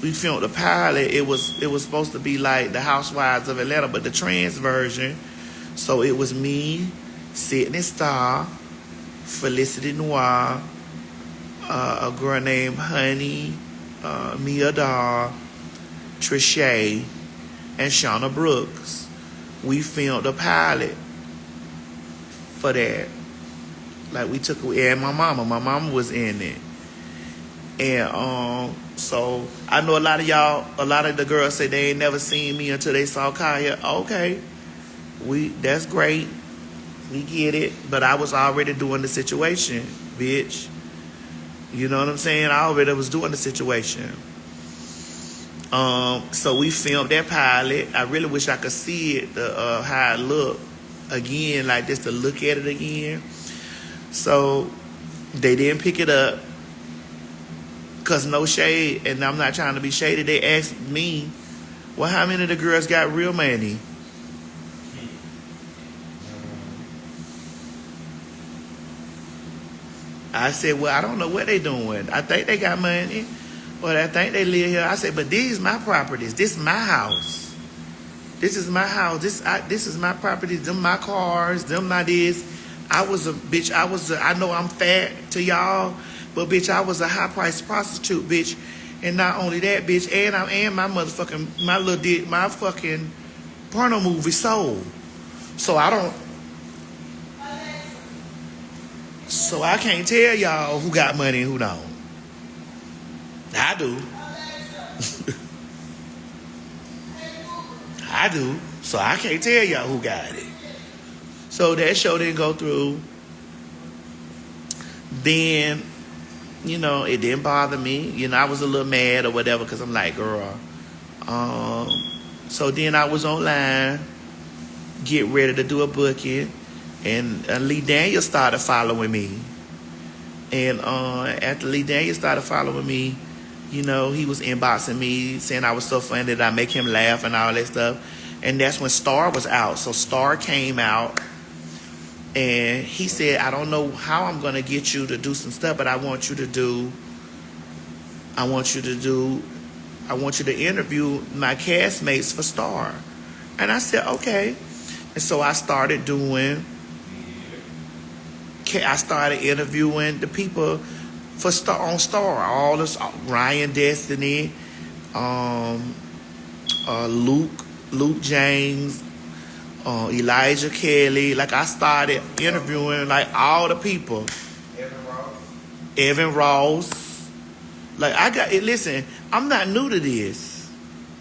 we filmed a pilot. It was supposed to be like the Housewives of Atlanta, but the trans version. So it was me, Sydney Starr, Felicity Noir, a girl named Honey, Mia Dar, Trisha, and Shauna Brooks. We filmed a pilot for that. Like we took, and my mama was in it. And so I know a lot of the girls say they ain't never seen me until they saw Kaya. Okay, that's great. We get it. But I was already doing the situation, bitch. You know what I'm saying? I already was doing the situation. So we filmed that pilot. I really wish I could see it, how it looked again, like just to look at it again. So they didn't pick it up. Cause no shade, and I'm not trying to be shady. They asked me, well, how many of the girls got real money? I said, well, I don't know what they doing. I think they got money. Well, I think they live here. I said, but these my properties. This is my house. This is my house. This is my property. Them my cars. Them my this. I was a bitch. I know I'm fat to y'all, but bitch, I was a high priced prostitute, bitch. And not only that, bitch, and my motherfucking my fucking porno movie sold. So I can't tell y'all who got money and who don't. I do. I do. So I can't tell y'all who got it. So that show didn't go through. Then, it didn't bother me. I was a little mad or whatever because I'm like, girl. So then I was online, get ready to do a booking, and Lee Daniels started following me. And after Lee Daniels started following me, he was inboxing me, saying I was so funny that I make him laugh and all that stuff. And that's when Star was out. So Star came out, and he said, I don't know how I'm going to get you to do some stuff, but I want you to interview my castmates for Star. And I said, okay. And so I started interviewing the people for on Star. All this, Ryan Destiny, Luke James, Elijah Kelly. Like I started interviewing like all the people. Evan Ross. Like I got it. Listen, I'm not new to this.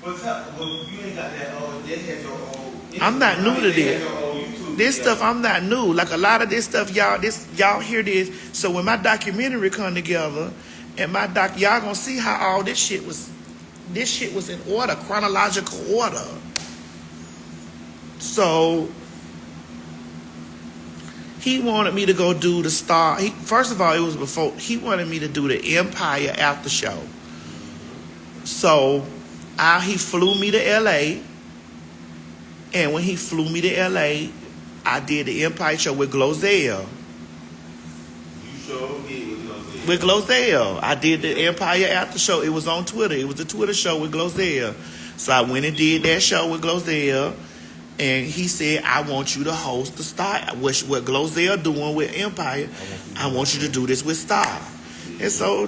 What's up? Well, you ain't got that old. They had your old. I'm not new to They had this. your old YouTube This video. stuff I'm not new. Like a lot of this stuff, y'all hear this. So when my documentary come together, and y'all gonna see how all this shit was in order, chronological order. So he wanted me to go do the Star. First of all, it was before he wanted me to do the Empire after show. So he flew me to LA, and when he flew me to LA, I did the Empire show with Glozell. You sure did With Glozell. I did the Empire after show. It was on Twitter. It was the Twitter show with Glozell. So I went and did that show with Glozell. And he said, I want you to host the Star. What Glozell doing with Empire, I want you to do this with Star. And so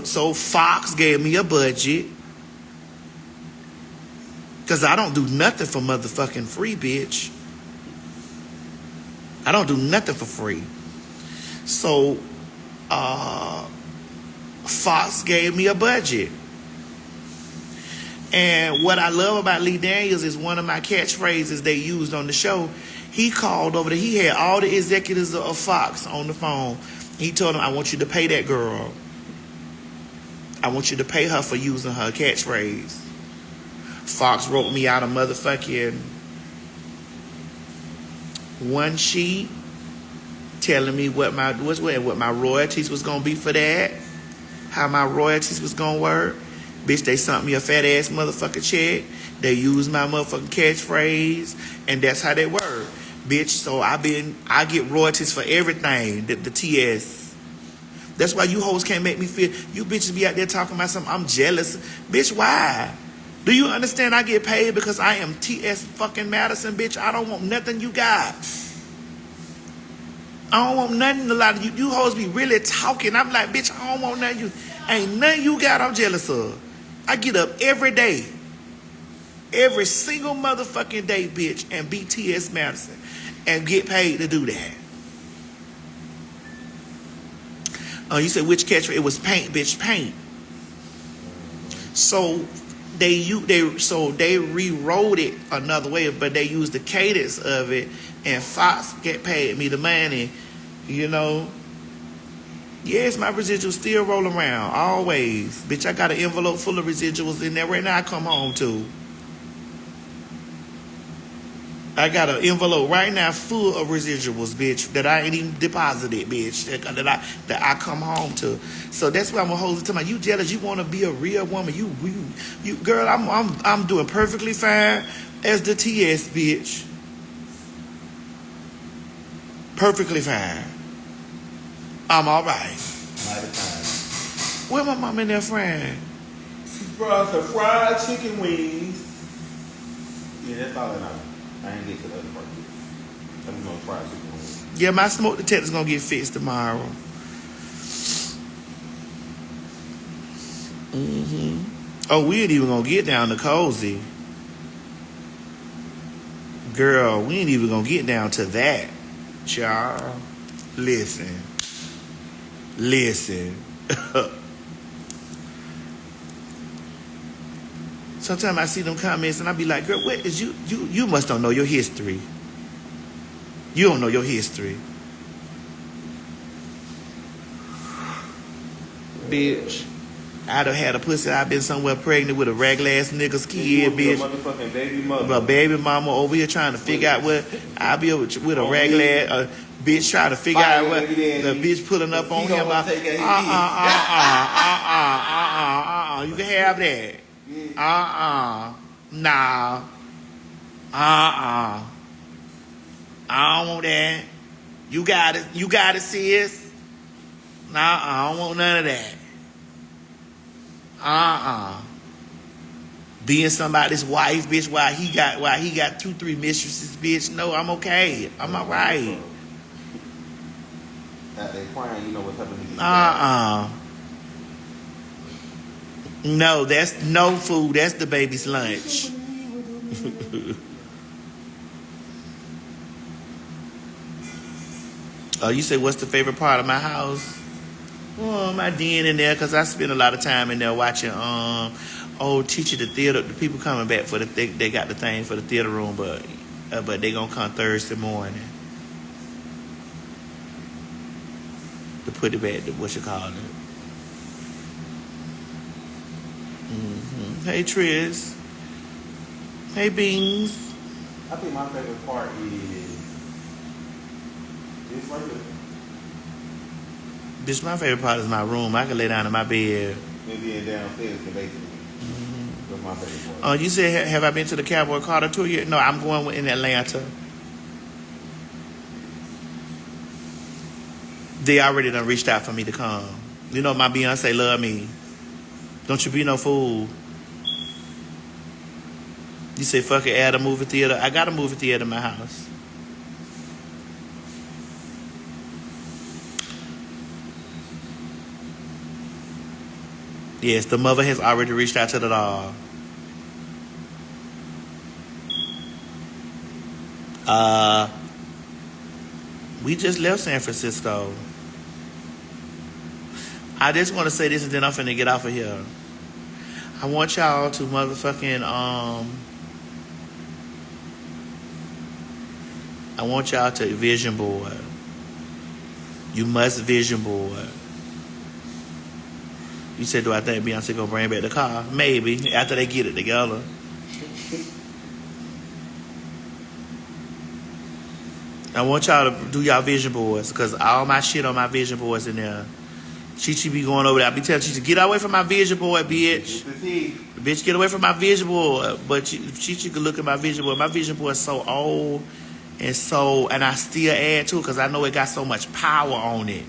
so Fox gave me a budget. Because I don't do nothing for motherfucking free, bitch. I don't do nothing for free. So Fox gave me a budget. And what I love about Lee Daniels is one of my catchphrases they used on the show. He called over there. He had all the executives of Fox on the phone. He told them, I want you to pay that girl. I want you to pay her for using her catchphrase. Fox wrote me out a motherfucking one sheet telling me what my royalties was gonna be for that, how my royalties was gonna work. Bitch, they sent me a fat ass motherfucking check. They used my motherfucking catchphrase, and that's how they work, bitch. So I get royalties for everything. The TS. That's why you hoes can't make me feel. You bitches be out there talking about something. I'm jealous, bitch. Why? Do you understand? I get paid because I am TS fucking Madison, bitch. I don't want nothing you got. I don't want nothing. A lot of you hoes be really talking. I'm like, bitch, I don't want nothing you. Ain't nothing you got I'm jealous of. I get up every day. Every single motherfucking day, bitch, and be TS Madison. And get paid to do that. You said which catchphrase? It was paint, bitch, paint. So they rewrote it another way, but they used the cadence of it, and Fox paid me the money, you know. Yes, my residuals still roll around, always. Bitch, I got an envelope full of residuals in there right now I come home to. I got an envelope right now full of residuals, bitch, that I ain't even deposited, bitch, that I come home to. So that's why I'm gonna hold it to my. You jealous? You want to be a real woman? You girl. I'm doing perfectly fine as the TS, bitch. Perfectly fine. I'm all right. Mighty fine. Where my mom and their friend? She brought some fried chicken wings. Yeah, that's all I know. I ain't get to the other part yet. I'm gonna fried chicken wings. Yeah, my smoke detector's gonna get fixed tomorrow. Oh, we ain't even gonna get down to cozy. Girl, we ain't even gonna get down to that. Child. Listen. Sometimes I see them comments and I be like, girl, what is you must don't know your history. You don't know your history. Bitch. I'd have had a pussy. I've been somewhere pregnant with a regular ass nigga's kid, bitch. Motherfucking baby mother. But baby mama over here trying to figure out what I'll be with a regular ass bitch trying to figure out what the bitch pulling up on him. You can have that. Nah. I don't want that. You got it, sis. Nah, I don't want none of that. Being somebody's wife, bitch, while he got 2-3 mistresses, bitch. No, I'm okay. I'm all right. They crying, you know what's happening. No, that's no food. That's the baby's lunch. You say, what's the favorite part of my house? Oh, my den in there, because I spend a lot of time in there watching Oh, teacher, the theater, the people coming back for they got the thing for the theater room, but they gonna come Thursday morning to put it back to what you call it. Hey, Triz. Hey, Beans. I think my favorite part is this right here. This my favorite part is my room. I can lay down in my bed. And then downstairs, basically. That's my favorite part. Oh, you said, have I been to the Cowboy Carter tour yet? No, I'm going in Atlanta. They already done reached out for me to come. You know, my Beyonce love me. Don't you be no fool. You say, fuck it, add a movie theater. I got a movie theater in my house. Yes, the mother has already reached out to the dog. We just left San Francisco. I just want to say this and then I'm finna get off of here. I want y'all to motherfucking, I want y'all to vision board. You must vision board. You said, do I think Beyonce gonna bring back the car? Maybe, after they get it together. I want y'all to do y'all vision boards, because all my shit on my vision boards in there. Chi be going over there. I be telling Chi, get away from my vision board, bitch. Bitch, get away from my vision board. But Chi could look at my vision board. My vision board is so old and I still add to it because I know it got so much power on it.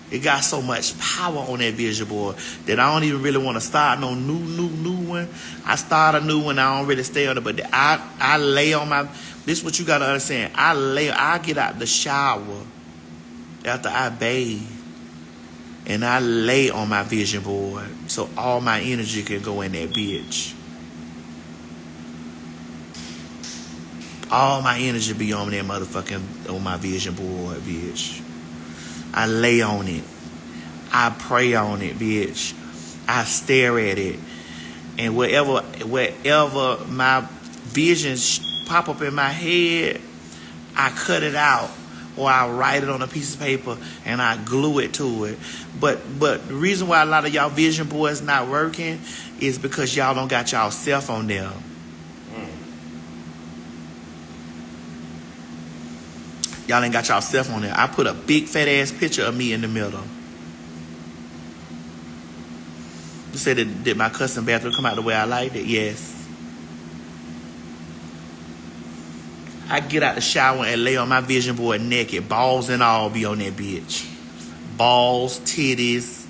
It got so much power on that vision board that I don't even really want to start no new one. I start a new one. I don't really stay on it. But I lay on my... This is what you got to understand. I get out the shower after I bathe. And I lay on my vision board so all my energy can go in that bitch. All my energy be on that motherfucking... On my vision board, bitch. I lay on it. I pray on it, bitch. I stare at it. And wherever my visions pop up in my head, I cut it out. Or I write it on a piece of paper and I glue it to it. But the reason why a lot of y'all vision boards not working is because y'all don't got y'all self on there. Y'all ain't got y'all self on there. I put a big fat ass picture of me in the middle. You said, did my custom bathroom come out the way I liked it? Yes. I get out the shower and lay on my vision board naked. Balls and all be on that bitch. Balls, titties,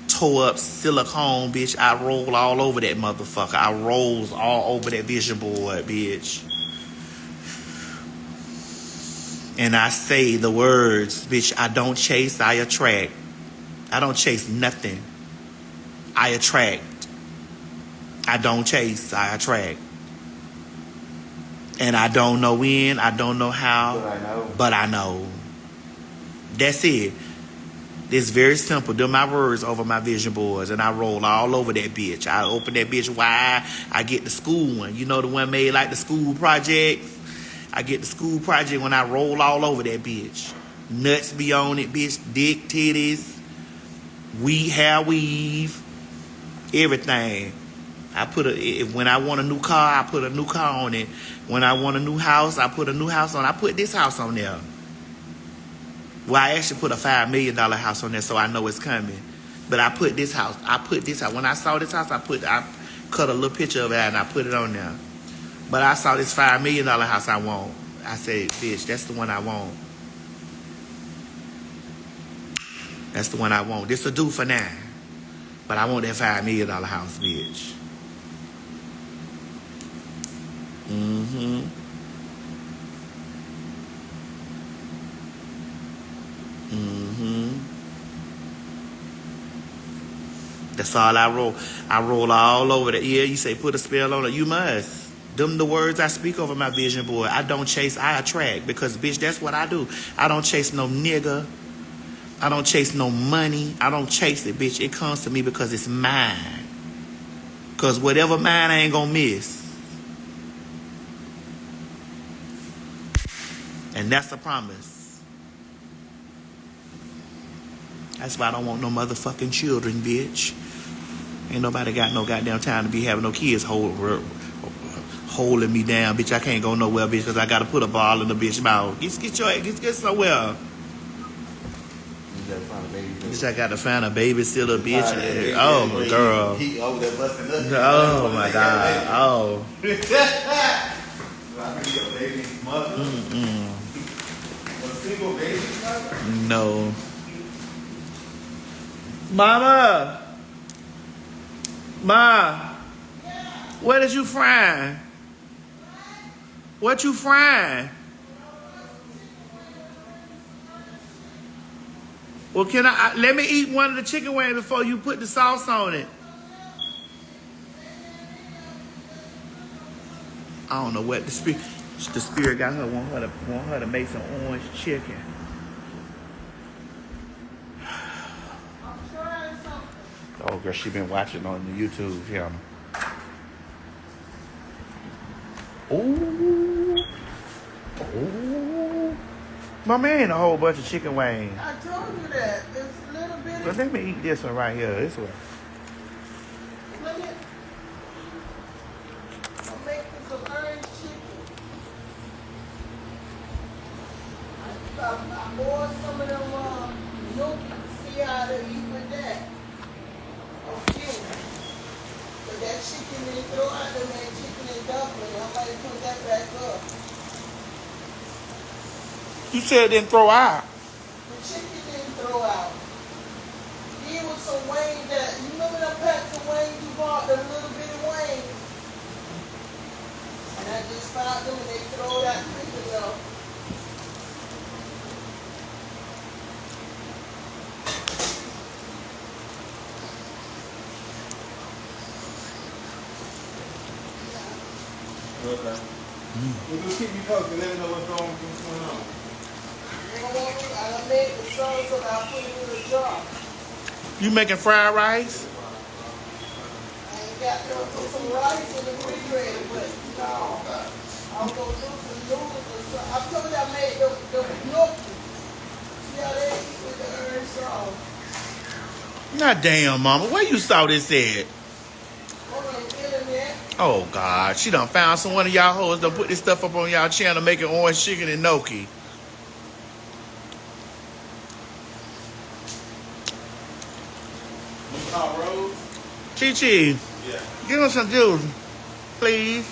toe up, silicone, bitch. I roll all over that motherfucker. I rolls all over that vision board, bitch. And I say the words, bitch, I don't chase, I attract. I don't chase nothing. I attract. I don't chase, I attract. And I don't know when, I don't know how, but I know. That's it. It's very simple. They're my words over my vision boards, and I roll all over that bitch. I open that bitch wide. I get the school one. You know, the one made like the school project? I get the school project when I roll all over that bitch. Nuts be on it, bitch. Dick, titties, hair weave, everything. When I want a new car, I put a new car on it. When I want a new house, I put a new house on. I put this house on there. Well, I actually put a $5 million house on there, so I know it's coming. But I put this house. When I saw this house, I cut a little picture of it and I put it on there. But I saw this $5 million house I want. I said, bitch, that's the one I want. That's the one I want. This will do for now. But I want that $5 million house, bitch. That's all I roll. I roll all over that. Yeah, you say put a spell on it. You must. Them the words I speak over my vision board. I don't chase, I attract. Because, bitch, that's what I do. I don't chase no nigga. I don't chase no money. I don't chase it, bitch. It comes to me because it's mine. Because whatever mine, I ain't gonna miss. And that's a promise. That's why I don't want no motherfucking children, bitch. Ain't nobody got no goddamn time to be having no kids holding me down, bitch. I can't go nowhere, bitch, because I gotta put a ball in the bitch mouth. Get somewhere. Bitch, I gotta find a babysitter, bitch. Oh, girl. Oh, my God. Oh. No. Mama. Ma. What is you frying? What you frying? Well, can let me eat one of the chicken wings before you put the sauce on it. I don't know what the spirit got her want her to make some orange chicken. Oh, girl, she been watching on the YouTube channel. Ooh. Ooh. My man, a whole bunch of chicken wings. I told you that. It's a little bit. But let me eat this one right here. This one. Look at. I'm making some orange chicken. I boiled some of them gnocchi. See how they eat with that. A few. But that chicken they throw out there, that chicken and dumpling. I might put that back up. You said it didn't throw out. The chicken didn't throw out. Here was some wings that, you remember them packs of wings you bought, the little bitty wings? And I just found them and they throw that quickly though. Okay. Well, just keep me posted. Let me know what's going on. I made the sauce and I put it in a jar. You making fried rice? I ain't got to put some rice in the refrigerator, but no. I'm going to do some noodles or something. I told you I made the gnocchi. See how they eat with the orange sauce. Not damn, mama. Where you saw this at? On the internet. Oh, God. She done found some one of y'all hoes done put this stuff up on y'all channel making orange chicken and gnocchi. Chi-Chi, Yeah. give us some juice, please.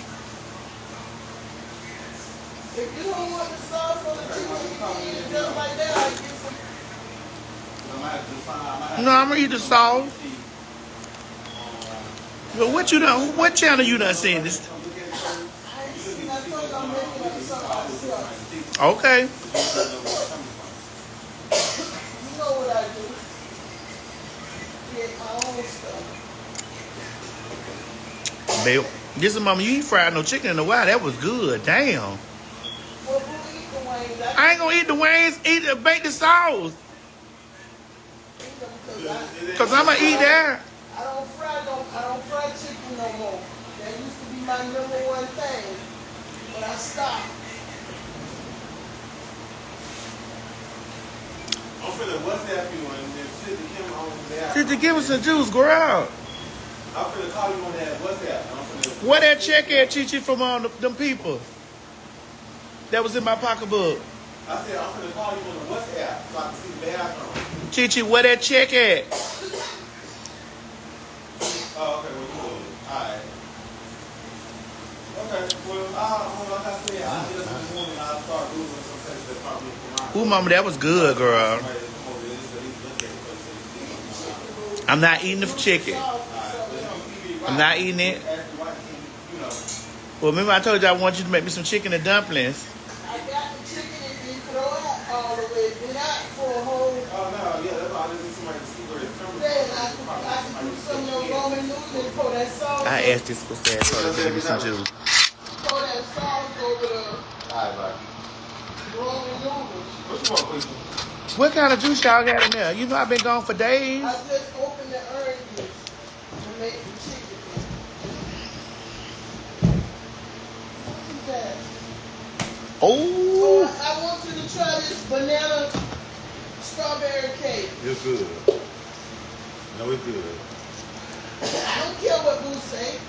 If you don't want the sauce on the chicken, you can eat it just like that. I get some. No, I'm gonna eat the sauce. But what you done? What channel you done seen this? I ain't seen. I told you I'm making up something myself. Okay. You know what I do. Get my own stuff. Babe, this is mama. You ain't fried no chicken in a while. That was good. Damn. Well, who eat the wings? I ain't gonna eat the wings. Bake the sauce. Cause I'm gonna eat that. I don't fry chicken no more. That used to be my number one thing, but I stopped. I'm finna WhatsApp you and sit the camera on there. Sister, give us some juice, girl. I'm finna call you on that WhatsApp. Where that check at, Chi-Chi, from them people that was in my pocketbook? I said I'm finna call you on the WhatsApp so I can see the bathroom. Chi-Chi, where that check at? Oh, okay, well, you do it. Alright. Okay, well, like I said, I'll get up in the morning and I'll start doing some things that probably come out. Ooh, mama, that was good, girl. I'm not eating the chicken. I'm not eating it. Well, remember I told you I want you to make me some chicken and dumplings. I got the chicken and then throw out all the way. Not for a whole. Oh, no, yeah, that's why I just need somebody to see where it's coming from. Then I can do some of your Roman noodles and pour that sauce. I asked this for sad so to give me some juice. Pour that sauce over the Alright, bye. Roman noodles. What you want, please? What kind of juice y'all got in there? You know I've been gone for days. I just opened the orange juice to make the chicken. Oh, I want you to try this banana strawberry cake. It's good. No, it's good. I don't care what Boo say.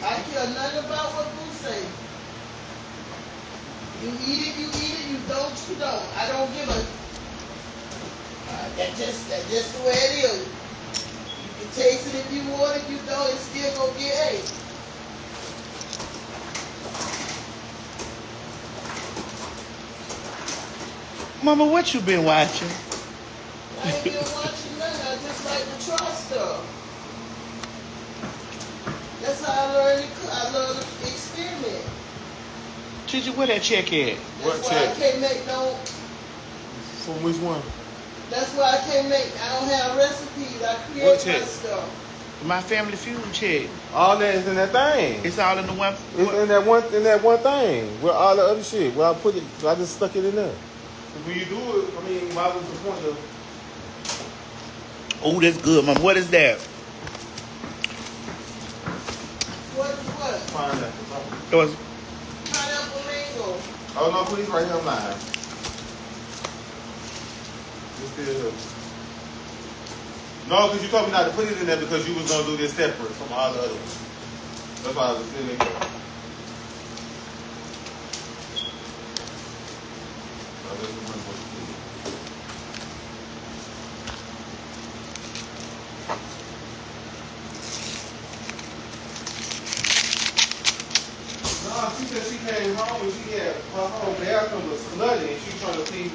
I care nothing about what Boo say. You eat it, you don't, you don't. I don't give a. That's just the way it is. You can taste it if you want, if you don't, it's still gonna get ate. Mama, what you been watching? I ain't been watching nothing. I just like to try stuff. That's how I learn to cook. I learn to experiment. Gigi, where that check at? What That's why check? I can't make no. From which one? That's why I can't make. I don't have recipes. I What create check? my stuff. My Family Feud check. All that is in that thing. It's all in the one. It's in that one thing with all the other shit. Where I put it, I just stuck it in there. When you do it, I mean, why was the point of? Oh, that's good, Mama. What is that? What? Find that. It was. Pineapple mango. Oh no, please, right here, I'm lying. It's still here. No, because you told me not to put it in there because you was gonna do this separate from all the other ones. That's why I was still in here. Oh, this is one for you. No, she said she came home and she had her whole bathroom was flooded and she was trying to see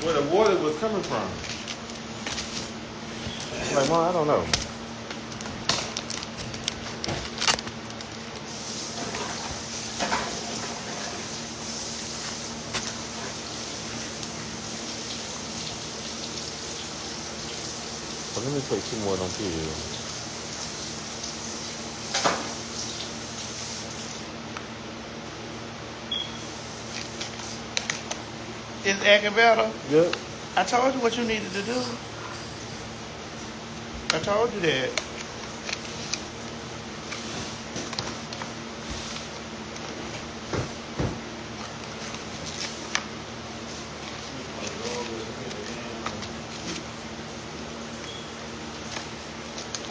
where the water was coming from. I'm like, Mom, I don't know. But let me take 2 more of them pills. It's acting better. Yep. I told you what you needed to do. I told you that.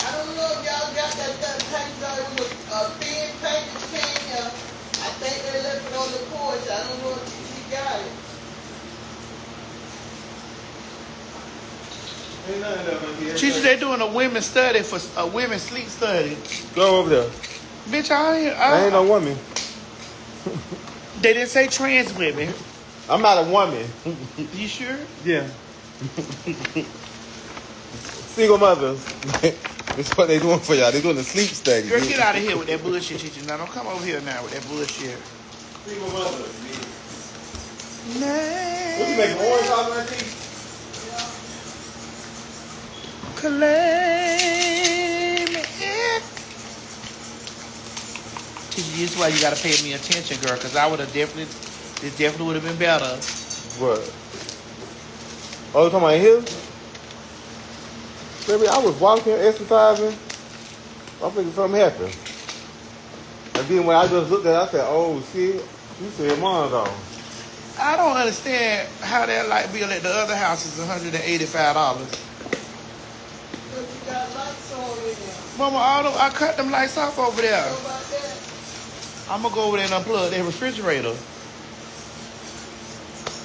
I don't know if y'all got that package out. It was a thin package came here. I think they left it on the porch. I don't know if she got it. Ain't nothing left in here. Gigi, they doing a women's study for a women's sleep study. Go over there. Bitch, I ain't no woman. They didn't say trans women. I'm not a woman. You sure? Yeah. Single mothers. That's what they doing for y'all. They doing the sleep study. Girl, get out of here with that bullshit, Gigi. Now, don't come over here now with that bullshit. Single mothers. Name. What you making orange out of that tea? Claim it. Gigi, this is why you gotta pay me attention, girl, because I would have definitely, this definitely would have been better. What? Oh, you talking about here? Baby, I was walking, exercising. I figured something happened. And then when I just looked at it, I said, oh, shit. You said mine's on. I don't understand how that light bill at the other house is $185. But you got lights on in there. Mama, I cut them lights off over there. How about that? I'm gonna go over there and unplug that refrigerator.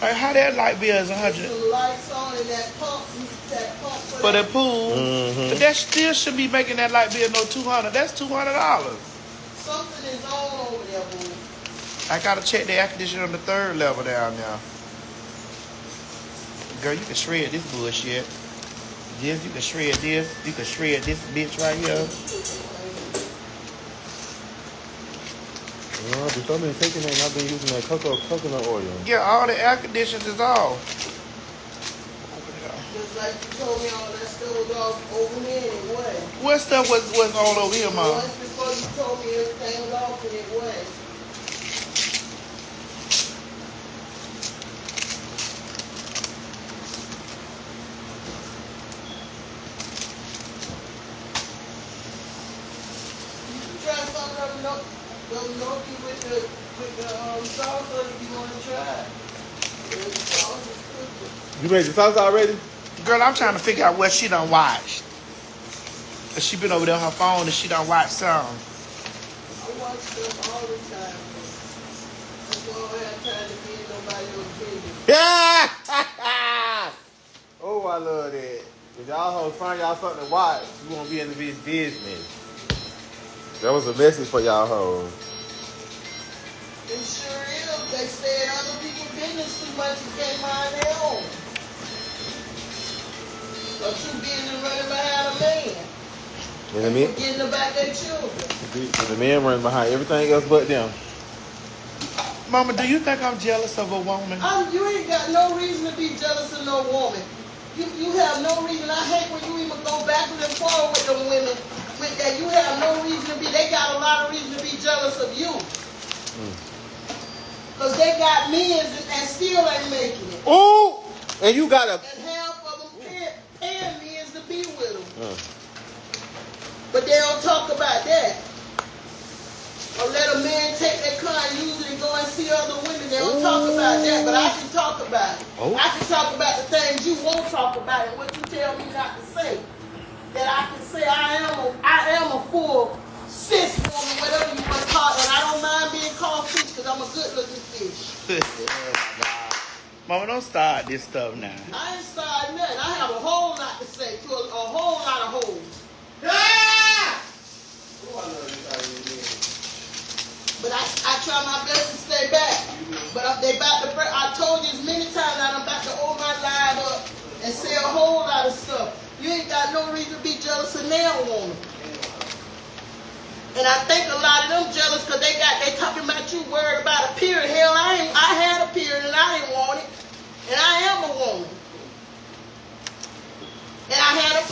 Like, how that light bill is 100 The lights on in that pump for the pool? Mm-hmm. But that still should be making that light bill no $200. That's $200. Something is on over there, boo. I gotta check the air conditioner on the 3rd level down there. Girl, you can shred this bullshit. This, you can shred this. You can shred this bitch right here. No, bitch, I've been taking that and I've been using that coconut oil. Yeah, all the air conditioners is off. Just like you told me all that stuff was off over there and it wasn't. What stuff was on over here, Mom? Once before you told me everything was off and it wasn't. You can try some of them gnocchi with the With the sauce on it, if you want to try it. The sauce is cooking. You made the sauce already? Girl, I'm trying to figure out what she done watched. Cause she been over there on her phone and she done watched some. I watch stuff all the time. That's why I don't have time to be in nobody's opinion. Yeah! Oh, I love that. If y'all hoes find y'all something to watch, you won't be in the bitch business. That was a message for y'all hoes. It sure is. They stay in other people's business too much and can't mind their own. But you busy running behind a man. You know what I mean? Forgetting about their children. The men running behind everything else but them. Mama, do you think I'm jealous of a woman? You ain't got no reason to be jealous of no woman. You have no reason. I hate when you even go backwards and forward with them women. With that, you have no reason to be. They got a lot of reason to be jealous of you. Because they got men and still ain't making it. Ooh! And you got a... And half of them paying men to be with them. But they don't talk about that. Or let a man take their car and use it and go and see other women. They don't talk about that, but I can talk about it. Oh. I can talk about the things you won't talk about and what you tell me not to say. That I can say I am a full cis woman, whatever you want to call it, and I don't mind being called fish because I'm a good looking fish. Mama, don't start this stuff now. I ain't starting nothing. I have a whole lot to say to a whole lot of hoes. But I try my best to stay back. But they about to. I told you as many times that I'm about to open my live up and say a whole lot of stuff. You ain't got no reason to be jealous of now woman. And I think a lot of them jealous because they talking about you worried about a period. Hell, I had a period and I didn't want it. And I am a woman. And I got a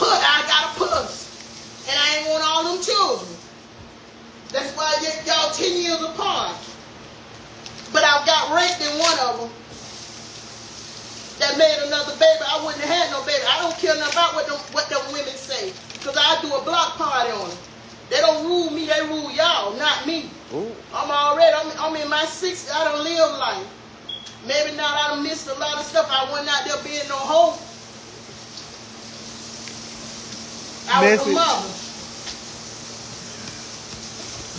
puss. And I ain't want all them children. That's why y'all 10 years apart. But I got raped in one of them. That made another baby. I wouldn't have had no baby. I don't care nothing about what them women say. Because I do a block party on them. They don't rule me, they rule y'all, not me. Ooh. I'm in my 60s. I don't live life. Maybe not, I done missed a lot of stuff. I wasn't out there being no hoe. I was a mother.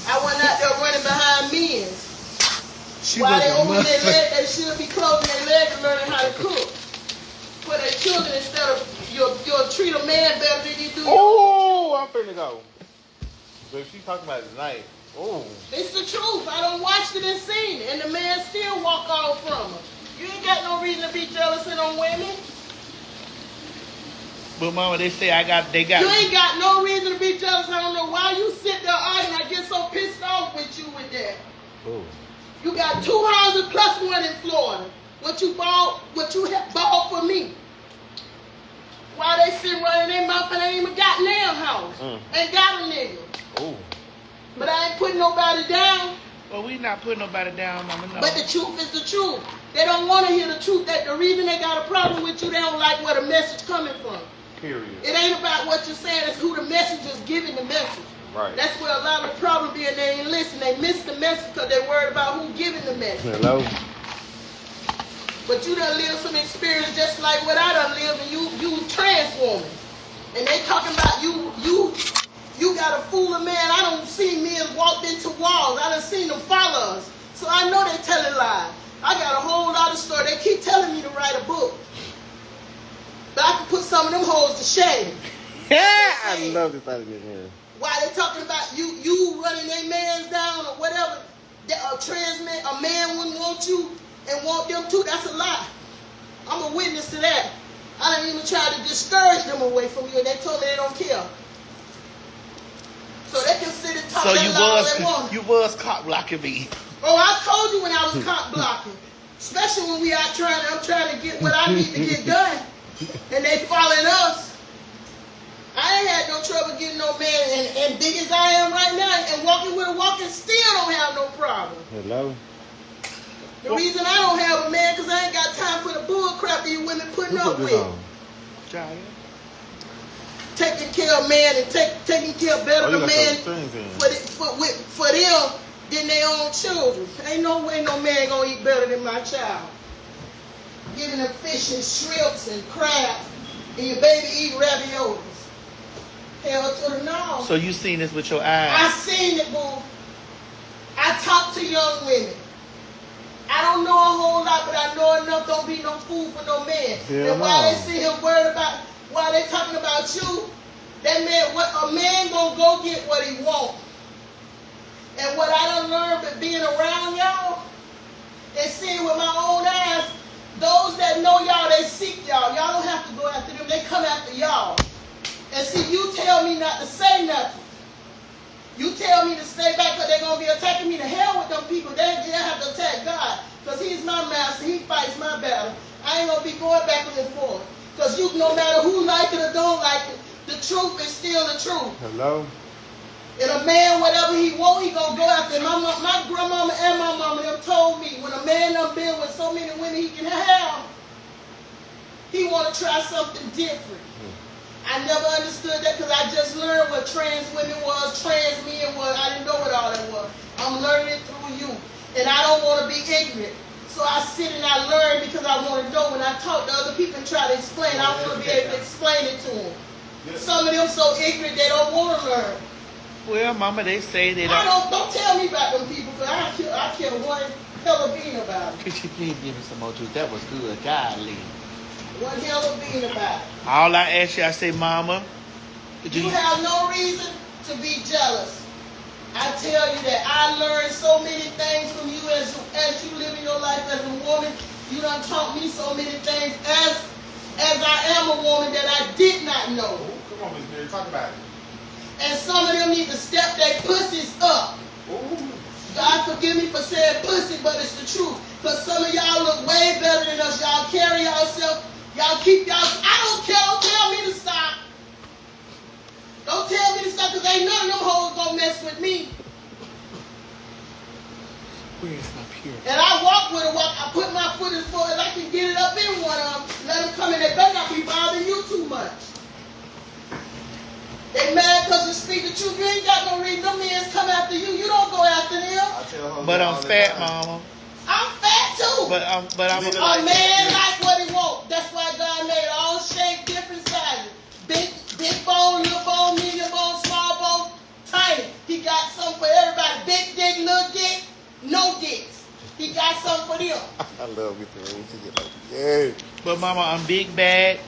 I wasn't out there running behind men. While they open their leg, they should be closing their legs and learning how to cook. For their children instead of you'll treat a man better than you do. Oh, I'm finna go. But if she's talking about it tonight, oh. It's the truth. I done watched it and seen it, and the man still walk off from her. You ain't got no reason to be jealous of them women. But Mama, they say they got. You ain't got no reason to be jealous. I don't know why you sit there arguing. I get so pissed off with you with that. Oh. You got 2 houses plus one in Florida. What you bought for me. Why they sit running their mouth and ain't even got nail house. Ain't got a nigga. Oh. But I ain't putting nobody down. Well, we not putting nobody down, Mama. No. But the truth is the truth. They don't want to hear the truth. That the reason they got a problem with you, they don't like where the message coming from. Period. It ain't about what you're saying. It's who the message is giving the message. Right. That's That's where a lot of the problem be, and they ain't listen. They miss the message because they worried about who giving the message. Hello. But you done lived some experience just like what I done lived, and you trans woman. And they talking about you got to fool a man. I don't see men walked into walls. I done seen them follow us. So I know they telling lies. I got a whole lot of story. They keep telling me to write a book. But I can put some of them hoes to shame. Yeah, I love this side of this man. Why they talking about you running their mans down or whatever? A man wouldn't want you and want them too. That's a lie. I'm a witness to that. I didn't even try to discourage them away from you, and they told me they don't care. So they can sit and talk that loud all they want. You was cock blocking me. Oh, I told you when I was cock blocking. Especially when we out I'm trying to get what I need to get done. And they following us. I ain't had no trouble getting no man, and big as I am right now, and walking with a walking still don't have no problem. Hello. The reason I don't have a man, because I ain't got time for the bull crap these women putting up with. Giant. Taking Care of man and taking care of better the man for them. than their own children. Ain't no way no man gonna eat better than my child. Giving them fish and shrimps and crabs, and your baby eat raviolis. Hell to the no. So you seen this with your eyes? I seen it, boo. I talk to young women. I don't know a whole lot, but I know enough. Don't be no fool for no man. Hell and while no. they sit here worried about, while they talking about you, that man, what a man gonna go get what he want. And what I done learned by being around y'all and seeing with my own eyes, those that know y'all, they seek y'all. Y'all don't have to go after them. They come after y'all. And see, you tell me not to say nothing. You tell me to stay back because they're going to be attacking me. To hell with them people. They have to attack God because he's my master. He fights my battle. I ain't going to be going backwards and forth. Because you, no matter who like it or don't like it, the truth is still the truth. Hello? And a man, whatever he want, he going to go after it. My grandmama and my mama them told me when a man done been with so many women he can have, he want to try something different. I never understood that because I just learned what trans women was, trans men was. I didn't know what all that was. I'm learning it through you. And I don't want to be ignorant. So I sit and I learn because I want to know. When I talk to other people and try to explain, I want to be able to explain it to them. Some of them so ignorant they don't want to learn. Well, Mama, they say they Don't tell me about them people because I care one hell of being about it. Could you please give me some more juice? That was good. Golly. One hell of being about it. All I ask you, I say, Mama. You have no reason to be jealous. I tell you that I learned so many things from you as you live in your life as a woman. You done taught me so many things as I am a woman that I did not know. Come on, Miss Mary, talk about it. And some of them need to step their pussies up. God forgive me for saying pussy, but it's the truth. Because some of y'all look way better than us. Y'all carry yourself. Y'all keep y'all. I don't care. Don't tell me to stop. Don't tell me to stop because ain't none of them hoes gonna mess with me. Where's my pure? And I walk with a walk. I put my foot as far as I can get it up in one of them. Let them come in. They better not be bothering you too much. They mad because you speak the truth. You ain't got no reason. Them men come after you. You don't go after them. But I'm fat, Mama. I'm fat too. But I'm A man like what he want. That's why God made all shape, different sizes. Big bone, little bone, medium bone, small bone, tiny. He got something for everybody. Big dick, little dick, no dicks. He got something for them. I love me the way she get like, yeah. But Mama, I'm big bad.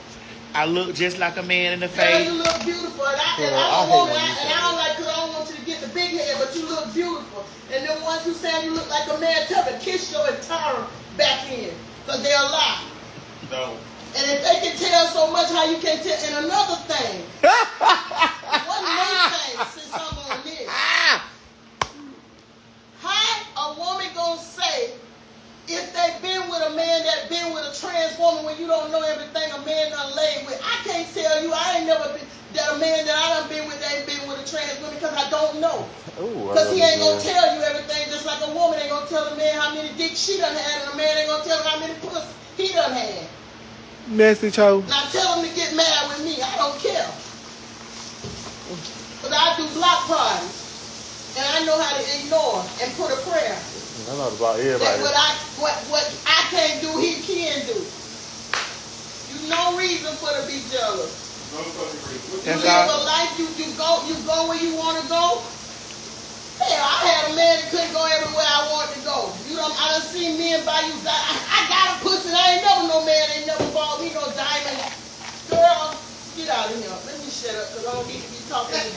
I look just like a man in the Girl, face. you look beautiful. And I I don't hate when you say don't like because I don't want you to get the big head, but you look beautiful. And the ones who say you look like a man, tell them kiss your entire back end. Because they're a lie. No. And if they can tell so much, how you can't tell? And another thing. One more thing since I'm on this. How a woman gonna say if they been with a man that been with a trans woman when you don't know everything a man done laid with? I can't tell you. I ain't never been that a man that I done been with ain't been with a trans woman because I don't know. Because he ain't gonna tell you everything just like a woman ain't gonna tell a man how many dicks she done had and a man ain't gonna tell him how many pussies he done had. Message hoe. Now tell him to get mad with me. I don't care. Because I do block parties. And I know how to ignore and put a prayer. I know about everybody. That what I can't do, he can do. You no reason for to be jealous. No fucking reason. You That's live all. a life, you go where you want to go. Hell, I had a man that couldn't go everywhere I wanted to go. I done seen men buy you I got a pussy. I ain't never no man ain't never bought me no diamond. Girl, get out of here. Let me shut up because I don't need to be talking to you.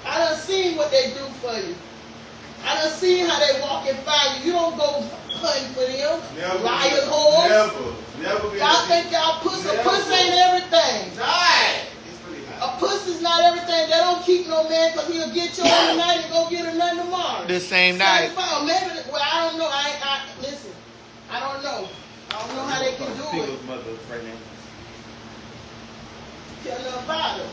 I done seen what they do for you. I done seen how they walk and find you. You don't go hunting for them. Liars, whores. Never been. Y'all think y'all pussy ain't everything. Right. It's pretty hot. A pussy's not everything. They don't keep no man because he'll get you on tonight and go get another tomorrow. The same night. Maybe, well, I don't know. Listen, I don't know. I don't know how they can do it. People's mother right now. Tell them about it.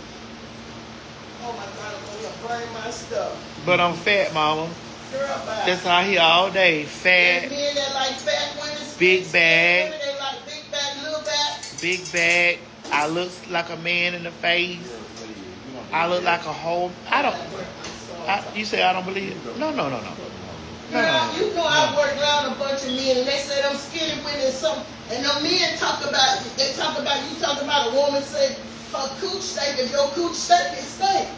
Oh my God, I'm going to burn my stuff. But I'm fat, Mama. Girl, bye. That's how he all day. There's Fat, men that like fat women. Big bag. Women, they like big bag, little bag. big bag. I look like a man in the face. I look like a whole. I don't. You say I don't believe it? No. Girl, you know I work around a bunch of men, and they say them skinny women and some, and them men talk about a woman say her cooch stink. If your cooch stink, it stink.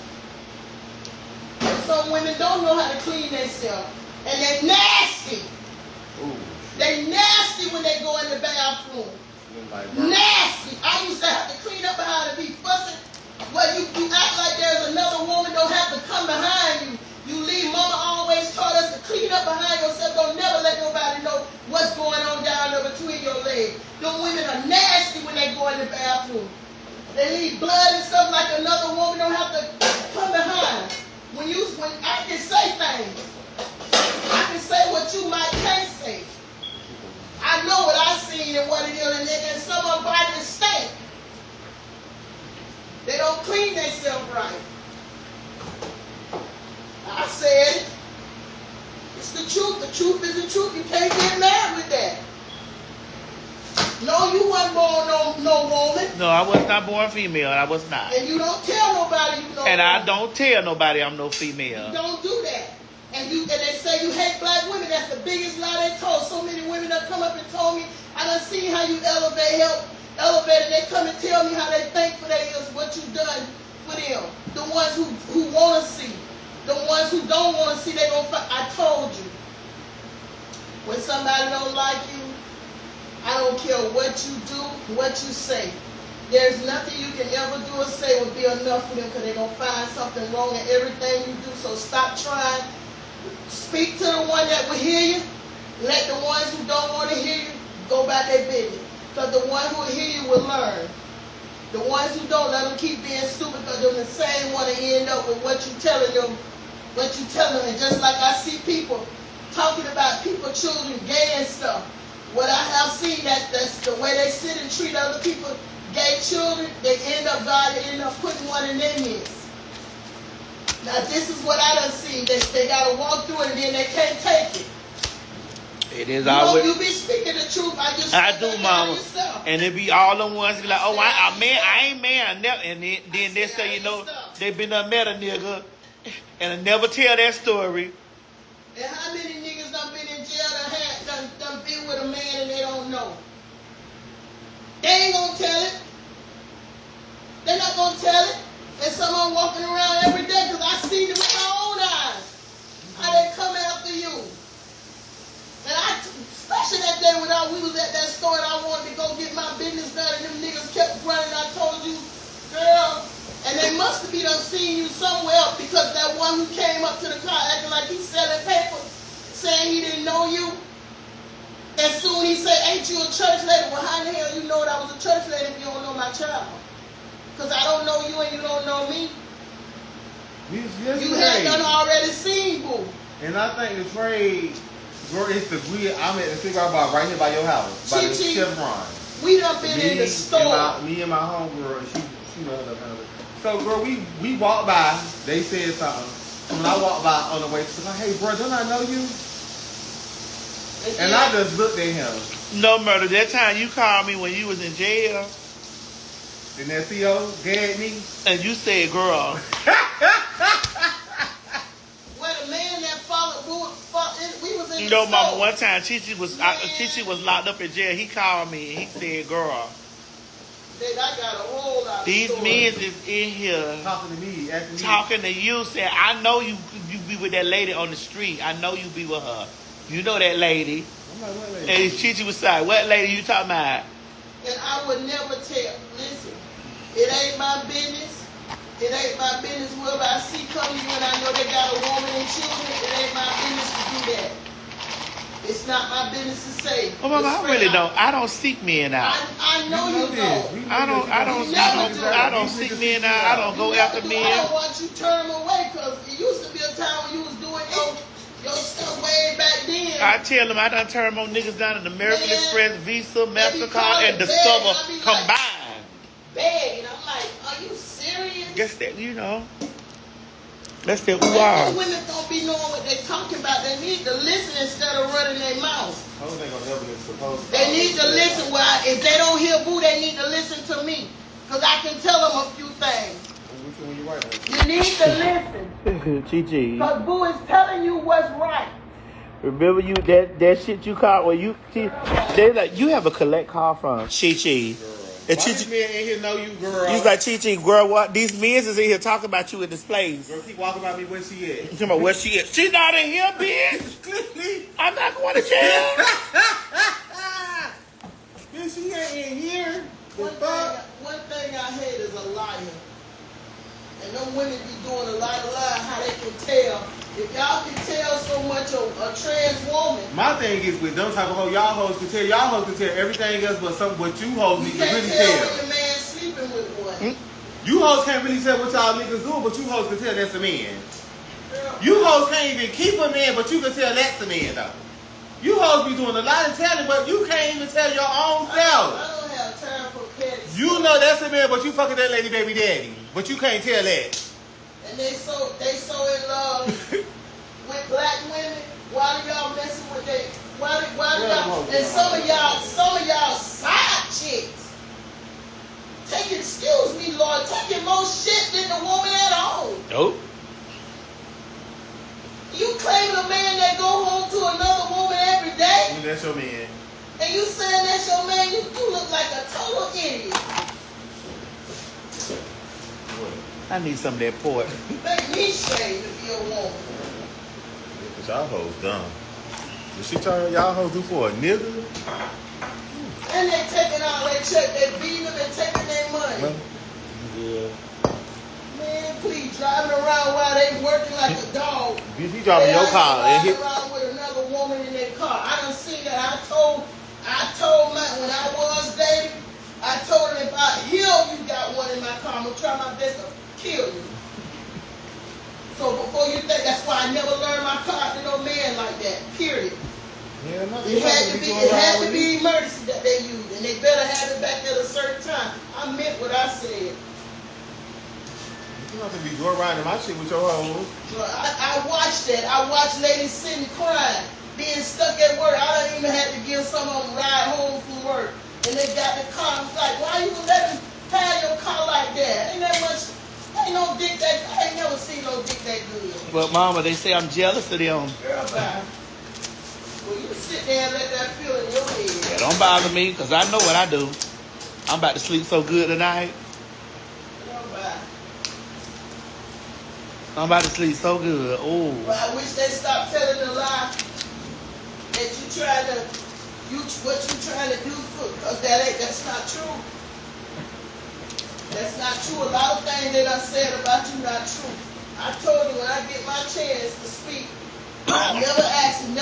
And some women don't know how to clean themselves, and they nasty. Ooh. They nasty when they go in the bathroom. Nasty. I used to have to clean up behind and be fussing. Well, you act like there's another woman don't have to come behind you. You leave. Mama always taught us to clean up behind yourself. Don't never let nobody know what's going on down there between your legs. Them women are nasty when they go in the bathroom. They leave blood and stuff like another woman don't have to come behind. When I can say things, I can say what you might can't say. I know what I seen and what it is, and some of them bodies stink. They don't clean themselves right. I said it. It's the truth. The truth is the truth. You can't get mad with that. No, you wasn't born no woman. No, I was not born female. I was not. And you don't tell nobody you know. And I don't tell nobody I'm no female. You don't do that. And they say you hate black women. That's the biggest lie they told. So many women that come up and told me, I done seen how you elevate, and they come and tell me how they thankful they is, what you done for them. The ones who want to see. The ones who don't want to see, they gonna fight. I told you. When somebody don't like you, I don't care what you do, what you say. There's nothing you can ever do or say will be enough for them, because they're going to find something wrong in everything you do. So stop trying. Speak to the one that will hear you. Let the ones who don't want to hear you go about their business. Because the one who will hear you will learn. The ones who don't, let them keep being stupid, because they're the same one to end up with what you telling them. And just like I see people talking about people, children, gay and stuff. What I have seen, that's the way they sit and treat other people, gay children, God end up putting one in their midst. Now this is what I done seen. They gotta walk through it and then they can't take it. It is always. You be speaking the truth. I do, mama. And it be all the ones be like, oh, I ain't man. And then they say, they been done met a nigga and I never tell that story. And how many niggas done been in jail done been with a man and they don't know? They ain't gonna tell it. They're not gonna tell it. And some of them walking around every day, because I seen it with my own eyes. How they come after you. And especially that day when we was at that store and I wanted to go get my business done and them niggas kept running. I told you, girl, and they must have been done seen you somewhere else, because that one who came up to the car acting like he's selling papers, saying he didn't know you. And soon he said, ain't you a church lady? Well, how the hell you know that I was a church lady if you don't know my child? Because I don't know you and you don't know me. You had done already seen, boo. And I think the trade, girl, it's the grid. I'm at the cigar bar right here by your house, by the Chevron. We done been in the store. Me and my homegirl, she knows that kind of. So, girl, we walked by. They said something. When I walked by on the way, she's like, "Hey, bro, don't I know you?" And I just looked at him. No murder. That time you called me when you was in jail. And that CO gagged me. And you said, girl. Well, the man that followed, we was in the No, mama, store. one time Chichi was locked up in jail. He called me and he said, girl. I got a whole lot of These stories. men is in here Talking to me, asking me. talking to you, saying, I know you be with that lady on the street. I know you be with her. You know that lady. I'm like, what lady? And Chichi was like, what lady you talking about? And I would never tell. Listen, it ain't my business. It ain't my business whoever I see come to you and I know they got a woman and children. It ain't my business to do that. It's not my business to say. Oh, mama, I don't seek men out. I know you don't. I don't seek men out. I don't go after men. I don't want you to turn them away, because it used to be a time when you was doing your stuff way back then. I tell them I done turned more niggas down in American Man, Express, Visa, they be MasterCard, calling and Discover beg, and I be combined. Begging. I'm like, are you serious? Guess that, that's that we are. Women don't be knowing what they talking about. They need to listen instead of running their mouth. They need to listen. If they don't hear boo, they need to listen to me. Because I can tell them a few things. when you write that. You need to listen. Chi. Because Boo is telling you what's right. Remember you that shit you caught when you they like you have a collect call from Chi. And Why this man in here know you, girl? He's like, Chi, girl, what? These men is in here talking about you in this place. Girl, keep walking about me where she at. Talking about where she is. She's not in here, bitch. I'm not going to jail. Bitch, she ain't in here. One thing I hate is a liar. And them women be doing a lot of lying, how they can tell. If y'all can tell so much of a trans woman. My thing is with them type of hoes, y'all hoes can tell everything else but something what you hoes need to really You can't tell tell. when your man sleeping with one. You hoes can't really tell what y'all niggas do, but you hoes can tell that's a man. You hoes can't even keep a man, but you can tell that's a man though. You hoes be doing a lot of telling, but you can't even tell your own self. I don't have time for petty You stuff. know that's a man, but you fucking that lady baby daddy. But you can't tell that. And they so in love with black women. Why do y'all messing with they? Why do y'all? And some of y'all side chicks taking, excuse me, Lord, taking more shit than the woman at home. Nope. You claiming a man that go home to another woman every day, That's your man. and you saying that's your man? You look like a total idiot. I need some of that port. Make me shame to be a woman. Cause y'all hoes dumb. What she turn y'all hoes do for a nigga? And they taking all their check, they beating them and taking their money. Yeah. Man, please, driving around while they working like a dog. Bitch, you driving your car and Driving hit. around with another woman in their car. I done seen that. I told my, when I was dating, I told her if I hear you got one in my car, I'm gonna try my best to kill you. So before you think, that's why I never learned my car to no man like that. Period. Yeah, It had to be emergency that they used, and they better have it back at a certain time. I meant what I said. You not gonna be going around in my shit with your hoes. I watched that. I watched ladies sitting crying, being stuck at work. I don't even have to give some of them ride home from work. And they got the car. I was like, why you let them have your car like that? Ain't that much, ain't no dick that, I ain't never seen no dick that good. But mama, they say I'm jealous of them. Girl, bye. Well, you sit there and let that feel in your head. Yeah, don't bother me, because I know what I do. I'm about to sleep so good tonight. Girl, bye. I'm about to sleep so good. Oh. But I wish they stopped telling the lie that you trying to, what you trying to do, because that's not true. That's not true. A lot of things that I said about you not true. I told you when I get my chance to speak, I never ask you,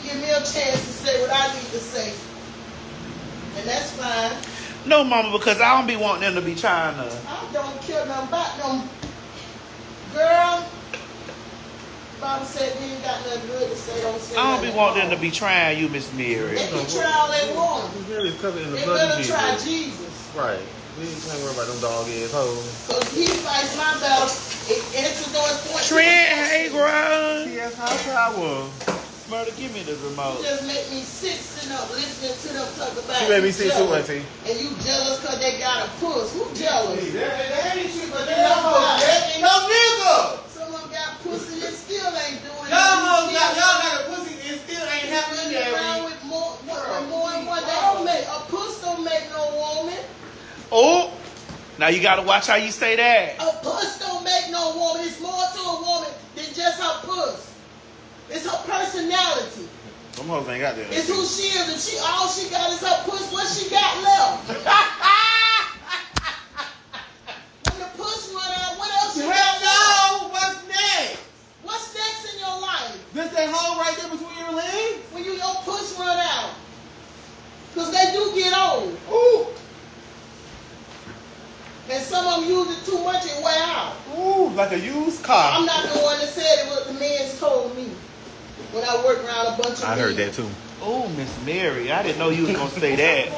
give me a chance to say what I need to say. And that's fine. No, mama, because I don't be wanting them to be trying to. I don't care nothing about them. Girl, Bible said we ain't got nothing good to say, don't say I don't be nothing wanting them wrong. to be trying you, Miss Mary. They can try all they want. This really is covered in the They blood of better Jesus. try Jesus. Right. We ain't worry about them dog ass hoes. Because he fights my battle. It answers those points. Trent, hey, girl. Yes, how power. Murder, give me the You remote. just make me sick sitting up listening to them talk about She made me you sick too, jealous. auntie. And you jealous because they got a puss. Who jealous? That ain't shit, but They don't got- that ain't no nigga. Some of them got pussy and still ain't doing it. Y'all got a pussy and still ain't happening Running around there. with more and more. They don't make, a puss don't make no woman. Oh, now you got to watch how you say that. A puss don't make no woman. It's more to a woman than just her puss. It's her personality. Some hoes ain't got that. It's who she is. If she all she got is her puss, what she got left? When the puss run out, what else you got left? Hello, what's next? What's next in your life? This that hole right there between your legs? When your puss run out? Because they do get old. Ooh. And some of them use it too much and wear out. Ooh, like a used car. I'm not the one that said it, what the men's told me. When I worked around a bunch of men. I heard that too. Oh, Miss Mary, I didn't know you was going to say that.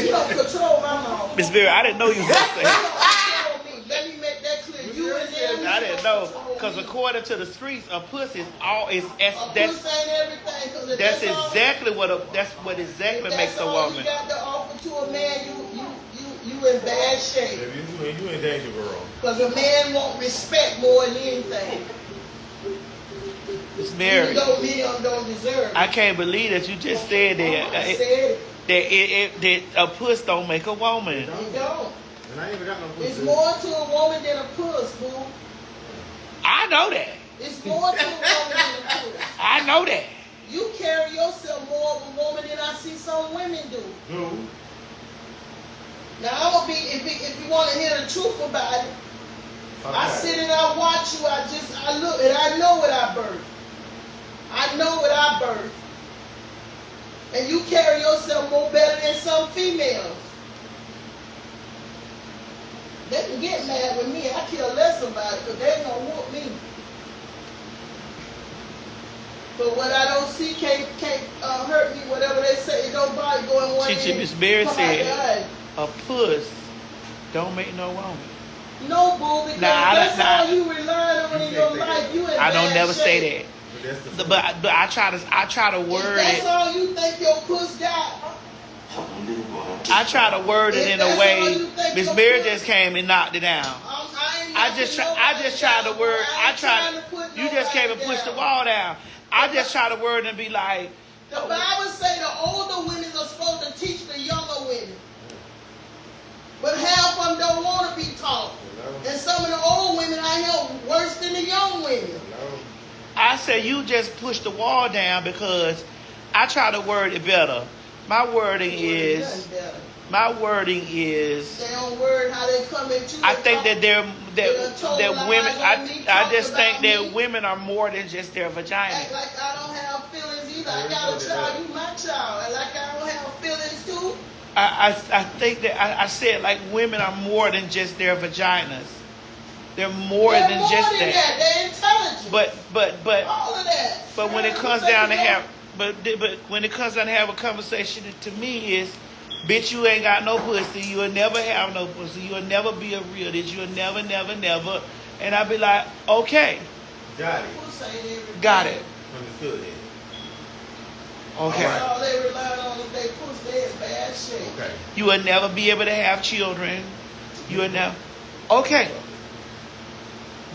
You don't control my mouth. Miss Mary, I didn't know you was going to say You that. don't control me. Let me make that clear. You and them. I didn't know. Because according to the streets, a puss is all, A that's puss ain't everything. 'Cause if that's all- exactly what exactly if makes that's a all woman. you got to offer to a man, you you in bad shape. If you in danger, girl. Because a man won't respect more than anything. It's Mary. Even though men don't deserve it. I can't believe that you just said that. I said it. That a puss don't make a woman. It don't. And I ain't even got no pussy. It's more to a woman than a puss, boo. I know that. It's more to a woman than a puss. I know that. You carry yourself more of a woman than I see some women do. Who? Now I'm gonna be if you want to hear the truth about it. I sit and I watch you. I look and I know what I birthed. I know what I birthed. And you carry yourself more better than some females. They can get mad with me. I care less about it because they ain't gonna whoop me. But what I don't see can't hurt me. Whatever they say, it don't bother going one Teacher end. Miss Berry Come said, on, a puss don't make no woman. no, boo, because that's all you rely on in your life. You in I don't bad never shape. say that. But I try to word If that's it. all you think your puss got. I try to word it If in a that's all way. you think Miss your Berry puss- just came and knocked it down. I just try to word. You just came and pushed the wall down. I just try to word and be like. The Bible say the older women are supposed to teach the younger women. But half of them don't want to be taught. And some of the old women I know worse than the young women. I said you just pushed the wall down because I try to word it better. My wording is. They don't word how they come at you. I think that that women. I just think that women are more than just their vagina. Act like I don't have feelings either. I got a child, you my child. And like I don't have feelings too. I think that I said like women are more than just their vaginas. They're more than just that. They're intelligent. But all of that. But when it comes down to have when it comes down to have a conversation, to me is, bitch, you ain't got no pussy. You'll never have no pussy. You'll never be a real this. You'll never. And I'll be like, okay. Got it. Got it. Understood it. Okay. That's all they rely on is they pussy. They in bad shape. Okay. You will never be able to have children. You will never. Okay.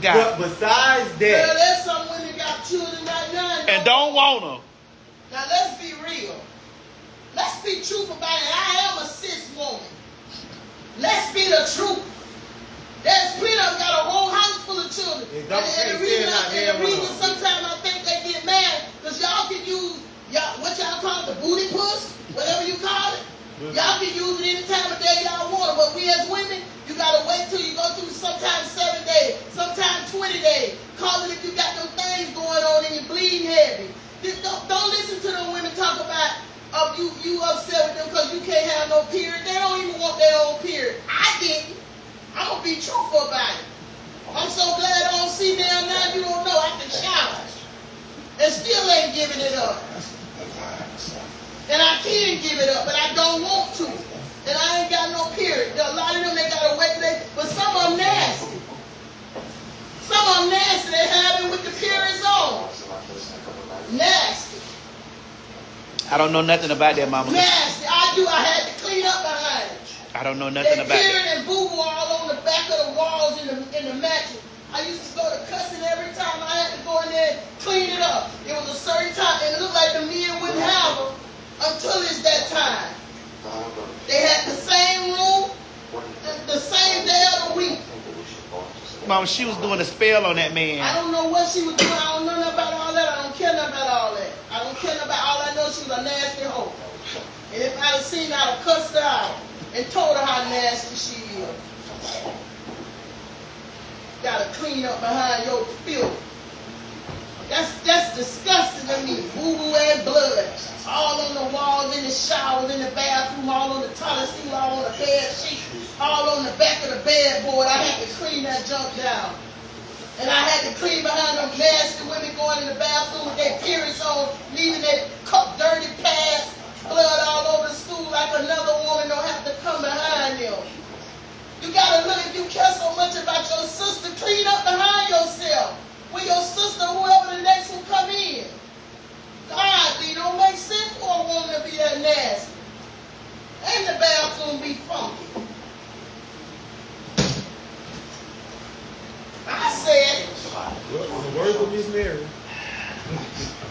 Got But it. besides Well, that, there's some women got children right now. And don't want them. Now let's be real. Let's be truthful about it. I am a cis woman. Let's be the truth. There's plenty of got a whole house full of children. And the reason sometimes I think they get mad because y'all can use what y'all call the booty puss, whatever you call it. Y'all can use it any time of day y'all want it. But we as women, you gotta wait till you go through sometimes 7 days, sometimes 20 days. Call it if you got them things going on and you bleeding heavy. Don't listen to them women talk about you upset with them because you can't have no period. They don't even want their own period. I didn't. I'm gonna be truthful about it. I'm so glad I don't see down now. You don't know I can shower and still ain't giving it up. And I can give it up, but I don't want to. And I ain't got no period. A lot of them they gotta wait. But some of them nasty. Some of them nasty. They have it with the periods on. Nasty. I don't know nothing about that, mama. Nasty. I had to clean up behind it. I don't know nothing They about period it. and boo-boo all on the back of the walls in the mattress. I used to go to cussing every time. I had to go in there and clean it up. It was a certain time, and it looked like the men wouldn't have them until it's that time. They had the same room, the same day of the week. Mama, she was doing a spell on that man. I don't know what she was doing. I don't know nothing about all that. I don't care nothing about all that. I don't care nothing about all I know. She was a nasty hoe. And if I'd have seen her, I'd have cussed her out and told her how nasty she is. Gotta clean up behind your filth. That's disgusting to me. Boo-boo and blood. All on the walls, in the showers, in the bathroom, all on the toilet seat, all on the bed sheet, all on the back of the bedboard. I had to clean that junk down. And I had to clean behind them nasty women going in the bathroom with their periods on, leaving their cup dirty pads, blood all over the stool like another woman don't have to come behind them. You gotta look, if you care so much about your sister, clean up behind yourself. With your sister, whoever the next one come in. God, it don't make sense for a woman to be that nasty. And the bathroom be funky. with Miss Mary.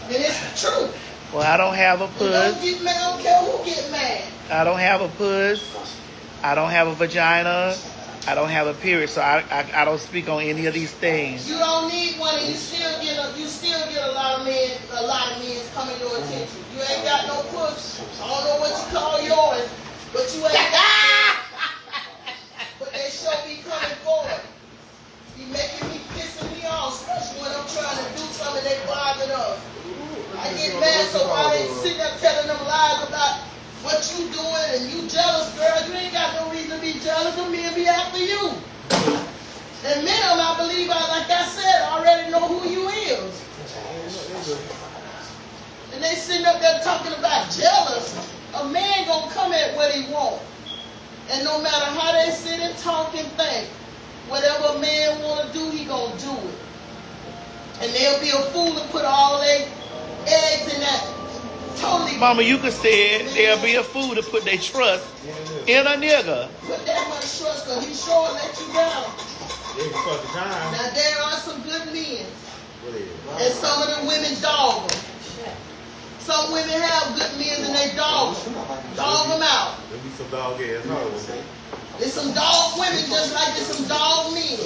And it's the truth. Well, I don't have a You don't puss. get mad, I don't care who get mad. I don't have a puss. I don't have a vagina. I don't have a period, so I don't speak on any of these things. You don't need one, and you still get a lot of men coming your attention. You ain't got no push. I don't know what you call yours, but you ain't got but they sure be coming forward. Be making me pissing me off, especially when I'm trying to do something they bothering us. I get mad, so why they sitting there telling them lies about what you doing and you jealous, girl? You ain't got no reason to be jealous. The men be after you. And men, I believe, like I said, already know who you is. And they sitting up there talking about jealous. A man gonna come at what he want. And no matter how they sit and talk and think, whatever a man wanna do, he gonna do it. And they'll be a fool to put all their eggs in that. Totally. Mama, you could say it. They'll be a fool to put their trust in a nigga. Put that much trust, because he sure let you down. Now there are some good men. And some of the women dog them. Some women have good men and they dog them. Dog them out. There be some dog ass hoes. There's some dog women just like there's some dog men.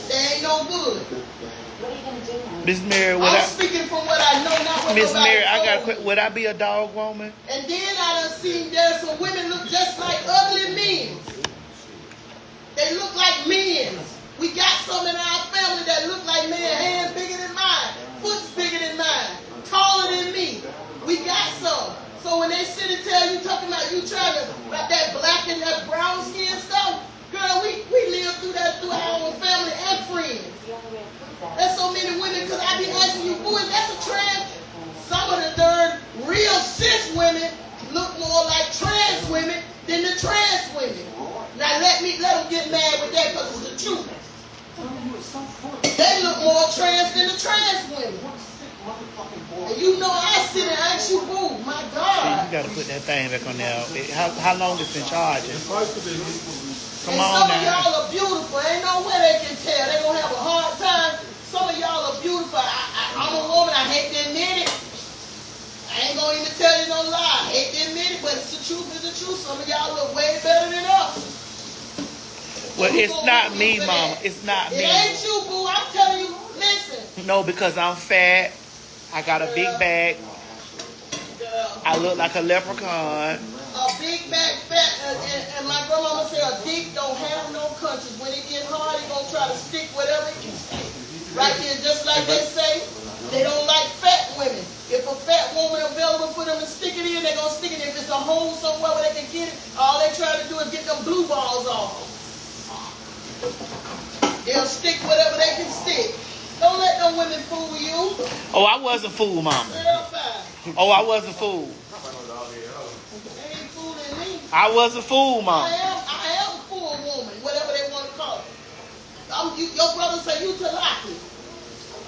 They ain't no good. Miss Mary, I'm speaking from what I know, not what Miss nobody Mary, I got a told me. question. Would I be a dog woman? And then I done seen there's some women look just like ugly men. They look like men. We got some in our family that look like men, hands bigger than mine, foot's bigger than mine, taller than me. We got some. So when they sit and tell you, talking about you trying to, about that black and that brown skin stuff, girl, we live through that through our own family and friends. There's so many women, because I be asking you, who is that's a trans? Some of the darn real cis women look more like trans women than the trans women. Now let them get mad with that because it's the truth. They look more trans than the trans women. And you know I sit and ask you, boo, my See, God. you got to put that thing back on there. How long it's been charging? Come And on some of now. y'all are beautiful. Ain't no way they can tell. They gonna have a hard time. Some of y'all are beautiful. I'm a woman. I hate to admit it. I ain't gonna even tell you no lie. I hate to admit it, but it's the truth. It's the truth. Some of y'all look way better than us. Well, it's not me, Mama. It's not It me. ain't you, boo. I'm telling you. Listen. No, because I'm fat. I got a big bag. I look like a leprechaun. A big back fat, and my grandmama said a dick don't have no countries. When it get hard, it gonna try to stick whatever it can stick. Right here, just like they say, they don't like fat women. If a fat woman available for them to stick it in, they gonna stick it. If it's a hole somewhere where they can get it, all they try to do is get them blue balls off. They'll stick whatever they can stick. Don't let them women fool you. Oh, I wasn't fooled, Mama. Girl, bye. Oh, I wasn't fooled. They ain't fooling me. I wasn't fooled, Mama. I am a full woman, whatever they want to call it. Your brother say you Talaki.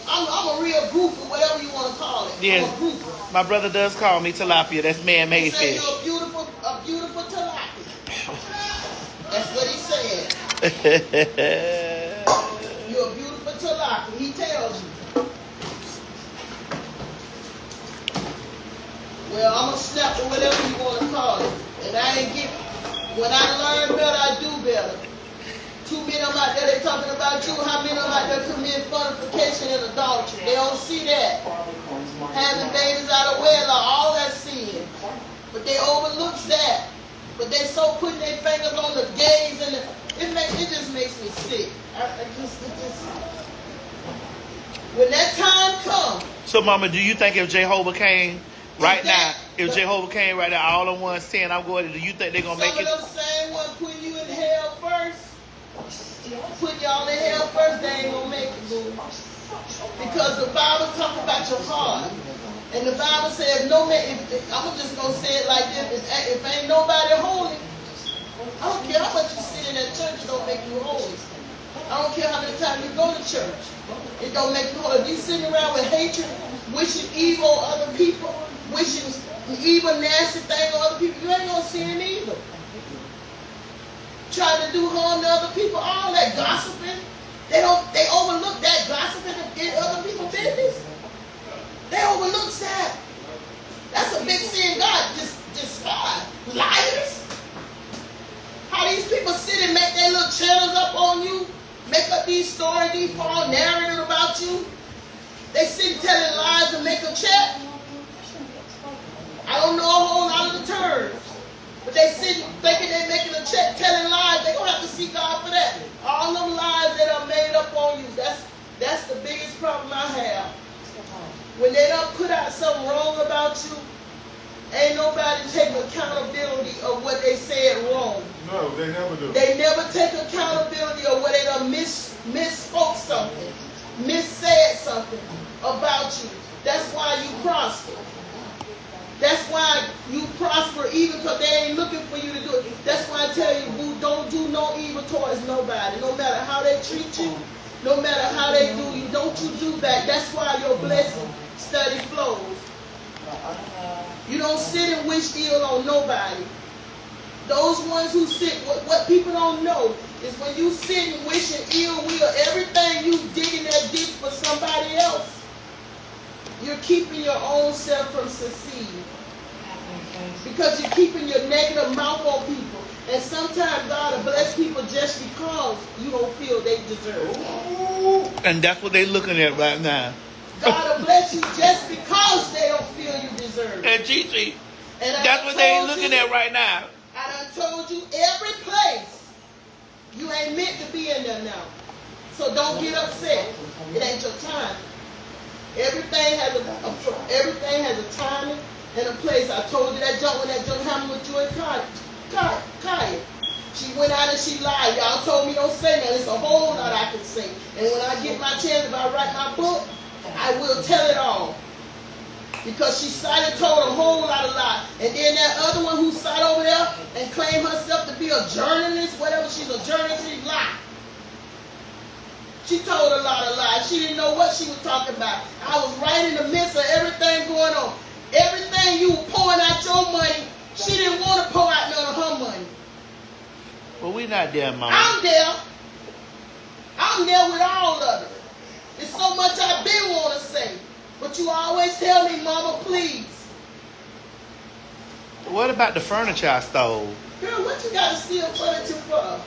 I'm a real grouper, whatever you want to call it. Yes. I'm a grouper. My brother does call me tilapia. That's man-made He said fish. you're a beautiful Talaki. That's what he said. You're a beautiful Talaki. He tells you. Well, I'm a snap or whatever you want to call it. And I ain't get. When I learn better, I do better. Too many of them out there, they talking about you. How many of them out there commit fornication and adultery? They don't see that. Having babies out of wedlock, all that sin. But they overlooks that. But they so putting their fingers on the gays and it just makes me sick. When that time comes. So, Mama, do you think if Jehovah came right now, all in one sin, I'm going to, do you think they're going to make it? Some of them same ones putting you in hell first. Putting y'all in hell first, they ain't gonna make it, boo. Because the Bible talk about your heart. And the Bible says, no man, I'm just gonna say it like this, if ain't nobody holy, I don't care how much you sit in that church, it don't make you holy. I don't care how many times you go to church, it don't make you holy. If you sitting around with hatred, wishing evil on other people, wishing evil, nasty thing on other people, you ain't gonna sin either. Trying to do harm to other people, all that gossiping, They overlook that gossiping in other people's business. They overlook that. That's a big sin God despise. Liars. How these people sit and make their little channels up on you, make up these stories, these false narratives about you. They sit telling lies to make a check. I don't know a whole lot of the terms, but they sit thinking they're making a check, telling lies. They're gonna have to seek God for that. All them lies that are made up on you. That's the biggest problem I have. When they don't put out something wrong about you, ain't nobody taking accountability of what they said wrong. No, they never do. They never take accountability of what they done misspoke something, missaid something about you. That's why you prosper. That's why you prosper even because they ain't looking for you to do it. That's why I tell you, boo, don't do no evil towards nobody. No matter how they treat you, no matter how they do you, don't you do that. That's why your blessing steady flows. You don't sit and wish ill on nobody. Those ones who sit, what people don't know is when you sit and wishing ill will, everything you dig in that ditch for somebody else, you're keeping your own self from succeeding. Because you're keeping your negative mouth on people. And sometimes God will bless people just because you don't feel they deserve it. And that's what they're looking at right now. God will bless you just because they don't feel you deserve it. And Gigi, And that's what they're looking at right now. I done told you every place you ain't meant to be in there now. So don't get upset. It ain't your time. Everything has a timing and a place. I told you that junk when that junk happened with you and Kaya. She went out and she lied. Y'all told me don't say that. It's a whole lot I can say. And when I get my chance, if I write my book, I will tell it all. Because she cited, told a whole lot of lies. And then that other one who sat over there and claimed herself to be a journalist, whatever, she's a journalist, she lied. She told a lot of lies. She didn't know what she was talking about. I was right in the midst of everything going on. Everything you were pouring out your money, she didn't want to pour out none of her money. Well, we not there, Mama. I'm there. I'm there with all of it. There's so much I've been want to say. But you always tell me, Mama, please. What about the furniture I stole? Girl, what you got to steal furniture for?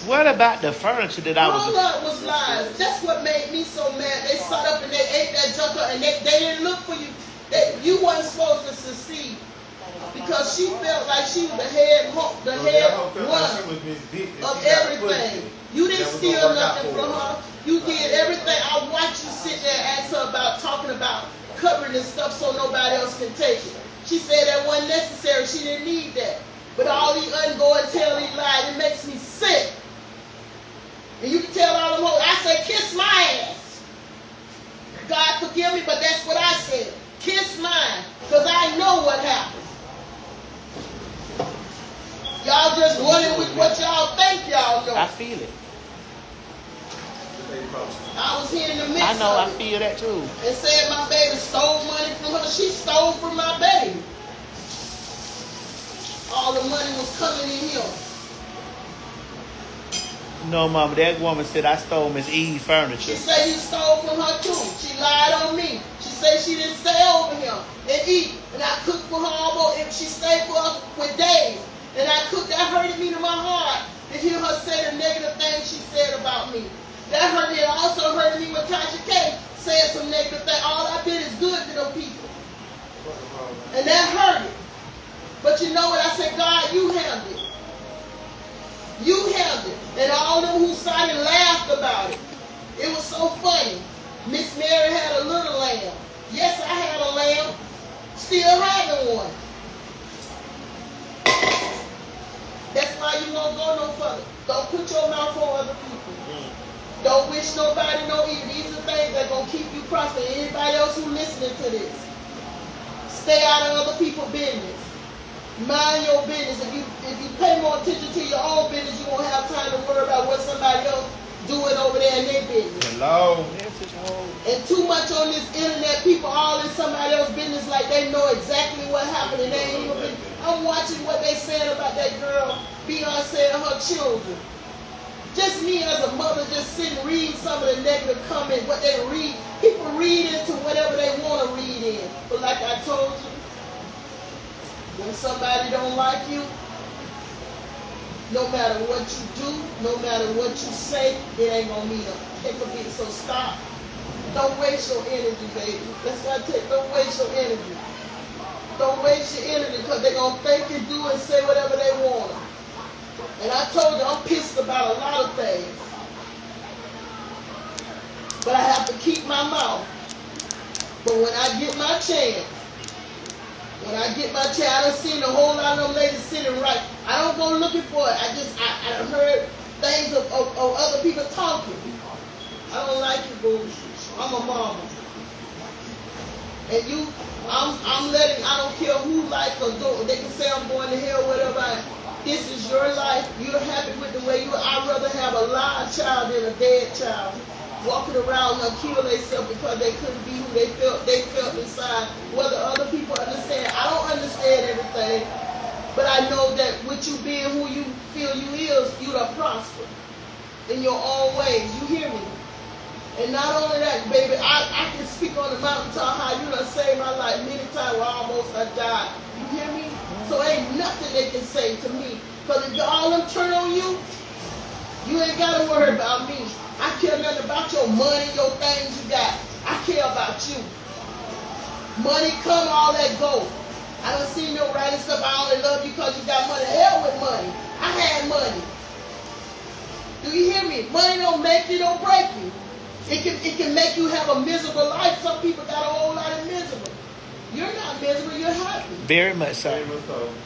What about the furniture that I All was... that was lies. That's what made me so mad. They sat up and they ate that junk up and they didn't look for you. You wasn't supposed to succeed. Because she felt like she was the head runner of everything. You didn't steal nothing from her. You did everything. I watched you sit there and ask her about talking about covering this stuff so nobody else can take it. She said that wasn't necessary. She didn't need that. But all these ungoing tell these lies, it makes me sick. And you can tell all them hoes, I said, kiss my ass. God forgive me, but that's what I said. Kiss mine. Because I know what happened. Y'all just running with what y'all think y'all know. I feel it. I was here in the midst I know, I of it. feel that too. And said my baby stole money from her. She stole from my baby. All the money was coming in here. No, Mama, that woman said I stole Miss E's furniture. She said you stole from her too. She lied on me. She said she didn't stay over here and eat. And I cooked for her almost, and she stayed for us with days. And I cooked, that hurted me to my heart to hear her say the negative things she said about me. That hurt me. It also hurt me when Tasha K said some negative things. All I did is good to them people. And that hurt it. But you know what? I said, God, you handled it. You handled it. And all them who sat and laughed about it. It was so funny. Miss Mary had a little lamb. Yes, I had a lamb. Still having one. That's why you won't go no further. Don't put your mouth on other people. Don't wish nobody no evil. These are things that are going to keep you prospering. Anybody else who listening to this, stay out of other people's business. Mind your business. If you pay more attention to your own business, you won't have time to worry about what somebody else doing over there in their business. Hello. And too much on this internet, people all in somebody else's business like they know exactly what happened and they ain't even been. I'm watching what they saying about that girl, Beyonce and her children. just me as a mother just sitting reading some of the negative comments, what they read. People read into whatever they want to read in. But like I told you, when somebody don't like you, no matter what you do, no matter what you say, it ain't gonna mean it could be. So stop. Don't waste your energy, baby. That's what I tell you. Don't waste your energy. Don't waste your energy because they're gonna think and do and say whatever they want. And I told you I'm pissed about a lot of things. But I have to keep my mouth. But when I get my chance, I done seen a whole lot of them ladies sitting right. I don't go looking for it. I done heard things of other people talking. I don't like it, boo. I'm a mama. And I'm letting, I don't care who like or don't. They can say I'm going to hell, whatever. This is your life. You're happy with the way you are. I'd rather have a live child than a dead child. Walking around and kill themselves because they couldn't be who they felt inside. Whether other people understand. I don't understand everything. But I know that with you being who you feel you is, you done prosper in your own ways. You hear me? And not only that, baby, I can speak on the mountaintop how you done saved my life many times where almost I died. You hear me? So ain't nothing they can say to me. Because if all them turn on you, you ain't got to worry about me. I care nothing about your money, your things you got. I care about you. Money come, all that go. I don't see no writing stuff. I only love you because you got money. Hell with money. I had money. Do you hear me? Money don't make you, don't break you. It can make you have a miserable life. Some people got a whole lot of miserable. You're not miserable, you're happy. Very much so.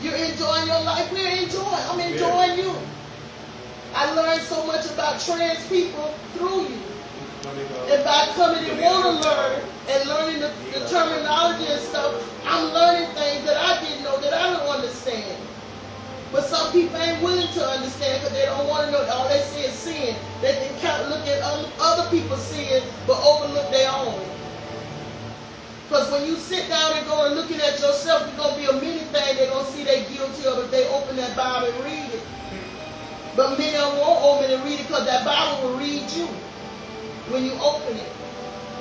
You're enjoying your life. We're enjoying. I'm enjoying you. I learned so much about trans people through you. And by coming and want to learn and learning the terminology and stuff, I'm learning things that I didn't know, that I don't understand. But some people ain't willing to understand because they don't want to know. All they see is sin. They can look at other people's sin but overlook their own. Because when you sit down and go and looking at yourself, there's going to be a many things they're going to see they're guilty of if they open that Bible and read it. But many of them won't open and read it because that Bible will read you when you open it.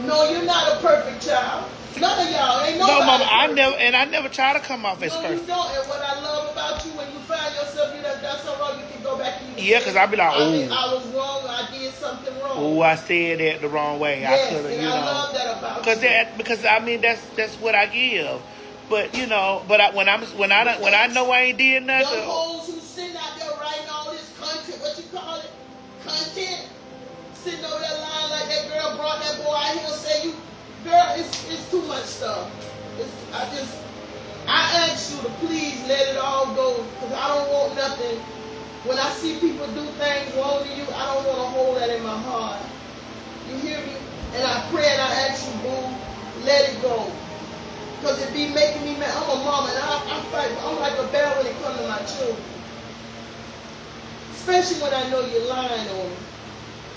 No, you're not a perfect child. None of y'all ain't nobody. No, Mama, perfect. I never try to come off as No, perfect. you don't. And what I love about you, when you find yourself you done done something wrong, you can go back and you can Yeah, say, because I be like, I was wrong. I did something wrong. oh, I said that the wrong way. Yes, I could have, and you know. I love that about you. Because I mean that's what I give. But you know, when I know I ain't did nothing. Young hoes who sitting out there writing all this content, what you call it? Content. Sitting over there lying like that girl brought that boy out here and say you, girl, it's too much stuff. I ask you to please let it all go because I don't want nothing. When I see people do things wrong to you, I don't want to hold that in my heart. You hear me? And I pray and I ask you, boo, let it go. Because it be making me mad. I'm a mama and I fight. I'm like a bear when it comes to my children. Especially when I know you're lying on me.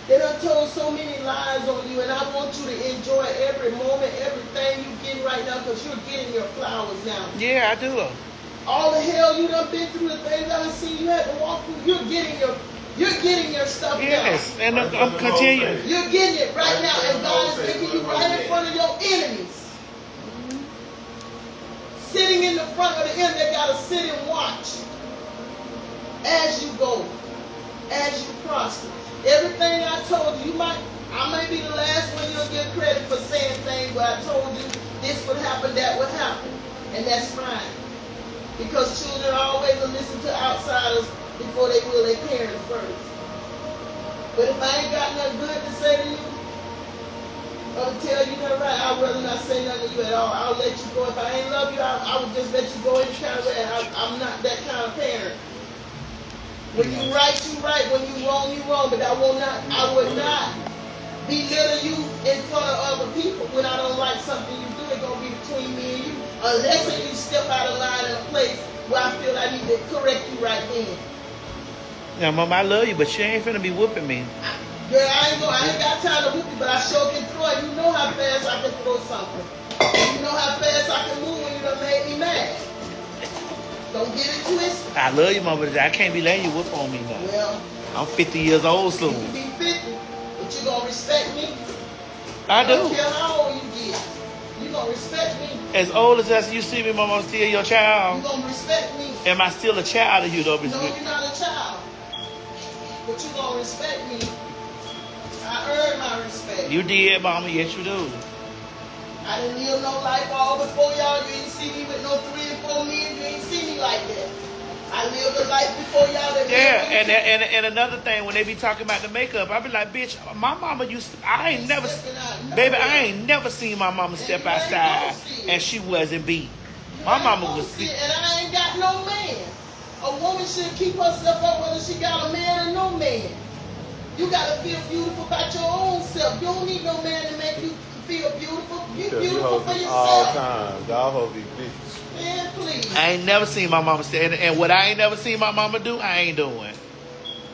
They done told so many lies on you, and I want you to enjoy every moment, everything you're getting right now, because you're getting your flowers now. Yeah, I do. All the hell you done been through, the things I done seen you had to walk through, you're getting your stuff Yes, now. and I'm continuing. You're getting it right now, and God is making you right in front of your enemies. Sitting in the front of the enemy, they gotta sit and watch as you go, as you prosper. Everything I told you, I may be the last one you'll give credit for saying things, but I told you this would happen, that would happen. And that's fine. Because children always will listen to outsiders before they will their parents first. But if I ain't got nothing good to say to you, or to tell you nothing right, I'd rather not say nothing to you at all. I'll let you go. If I ain't love you, I would just let you go any kind of way. I'm not that kind of parent. When you right, you right. When you wrong. But I would not belittle you in front of other people. When I don't like something you do, it's going to be between me and you. Unless you step out of line in a place where I feel I need to correct you right then. Yeah, Mom, I love you, but she ain't finna be whooping me. Girl, I ain't got time to whoop you, but I sure can throw it. You know how fast I can throw something. You know how fast I can move when you done made me mad. Don't get it twisted. I love you, Mom, but I can't be letting you whoop on me now. Well, I'm 50 years old You soon. can be 50, but you gonna respect me. I don't do. care how old you get. You gonna respect me. As old as us, you see me, mama, I'm still your You child. gonna respect me. Am I still a child of you, though? No, you're not a child. But you gonna respect me. I earned my respect. You did, mama. Yes, you do. I didn't live no life all before y'all. You ain't see me with no 3 and 4 men. You ain't see me like that. I lived a life before y'all. That Yeah, and another thing, when they be talking about the makeup, I be like, bitch, my mama used to, I ain't never seen my mama step outside and she wasn't beat. My mama was beat. And I ain't got no man. A woman should keep herself up whether she got a man or no man. You gotta feel beautiful about your own self. You don't need no man to make you feel beautiful. You beautiful for all yourself. time. Y'all hold these bitches. Man, please. I ain't never seen my mama stay, and what I ain't never seen my mama do, I ain't doing.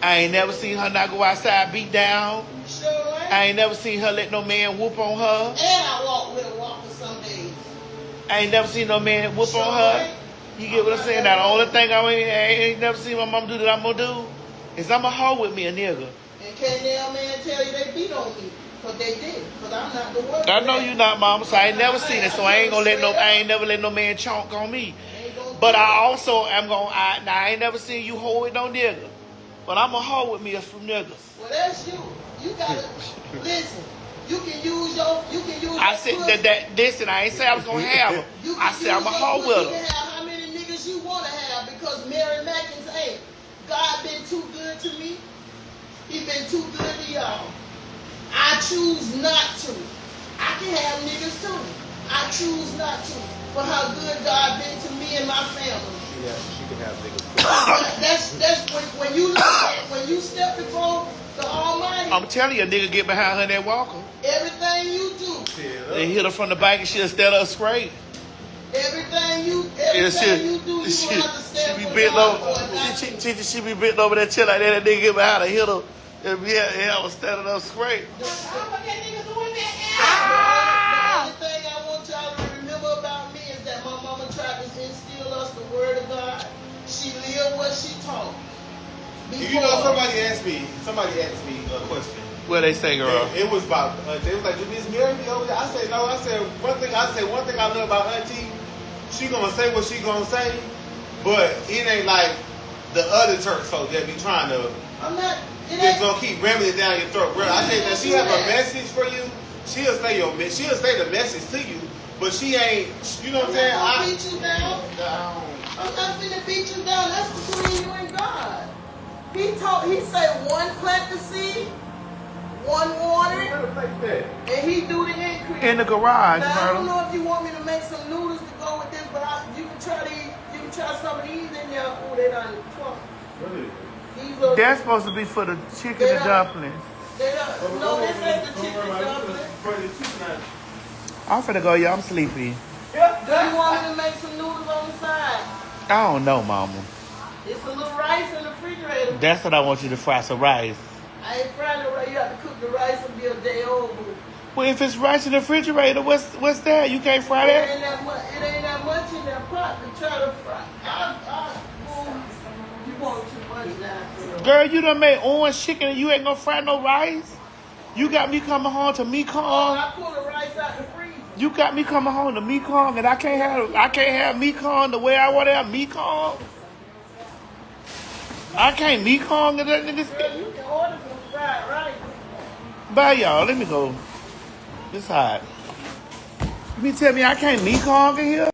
I ain't never seen her not go outside beat down. Sure ain't. I ain't never seen her let no man whoop on her. And I walk with a walker some days. I ain't never seen no man whoop on her. You get what I'm saying? Now the only thing I ain't never seen my mama do that I'm gonna do is I'ma hoe with me a nigga. And can't that man tell you they beat on me? Cause they did. Cause I'm not the one. I know you not, mama, so I ain't never seen it. So I ain't never let no man chonk on me. But I also am I ain't never seen you hoe with no nigga. But I'm a hoe with me a some niggas. Well, that's you. You gotta listen. You can use your. I said listen, I ain't say I was gonna have her. I said I'm a hoe with You her. can have how many niggas you wanna have because Mary Mackins ain't. God been too good to me. He been too good to y'all. I choose not to. I can have niggas too. I choose not to. For how good God been to me and my family. Yeah, she can have niggas. That's when you look at when you step before the Almighty. I'm telling you, a nigga get behind her in that walker. Everything you do. They hit her from the back and she'll stand up straight. Everything you do, you gonna have to stand she be for bent God over. for it. She be bent over that chair like that. That nigga get behind her, hit her. Yeah, I was standing up straight. The only thing I want y'all to remember about me is that my mama tried to instill us the word of God. She lived what she taught. You know, somebody asked me a question. What they say, girl? It was about they was like, "Did Miss Mary be over there?" I said, "No." I said one thing I love about Auntie, she gonna say what she gonna say, but it ain't like the other church folks that be trying to. I'm not. Just gonna keep ramming it down your throat, bro. I said that she have a message for you. She'll say the message to you, but she ain't. You know what I'm saying? I'm not beat you down. I'm not finna beat you down. That's between you and God. He said one plant the seed, one water it, and he do the increase. In the garage, now, I don't bro. know if you want me to make some noodles to go with this, but you can try some of these in there. Oh, they done Trump. Really? These are That's supposed to be for the chicken and dumplings. no, this ain't the chicken dumplings. I'm finna go, y'all. I'm sleepy. Do you want me to make some noodles on the side? I don't know, mama. It's a little rice in the refrigerator. That's what I want you to fry some rice. I ain't frying no rice. You have to cook the rice and be a day old. Well, if it's rice in the refrigerator, what's that? You can't fry It that? ain't that much in that pot to try to fry. You want too much now. Girl, you done made orange chicken and you ain't gonna fry no rice? You got me coming home to Mekong. I pull the rice out the freezer. You got me coming home to Mekong and I can't have Mekong the way I want to have Mekong. I can't Mekong in this. Girl, you can order some fried rice. Bye, y'all. Let me go. It's hot. You mean tell me I can't Mekong in here?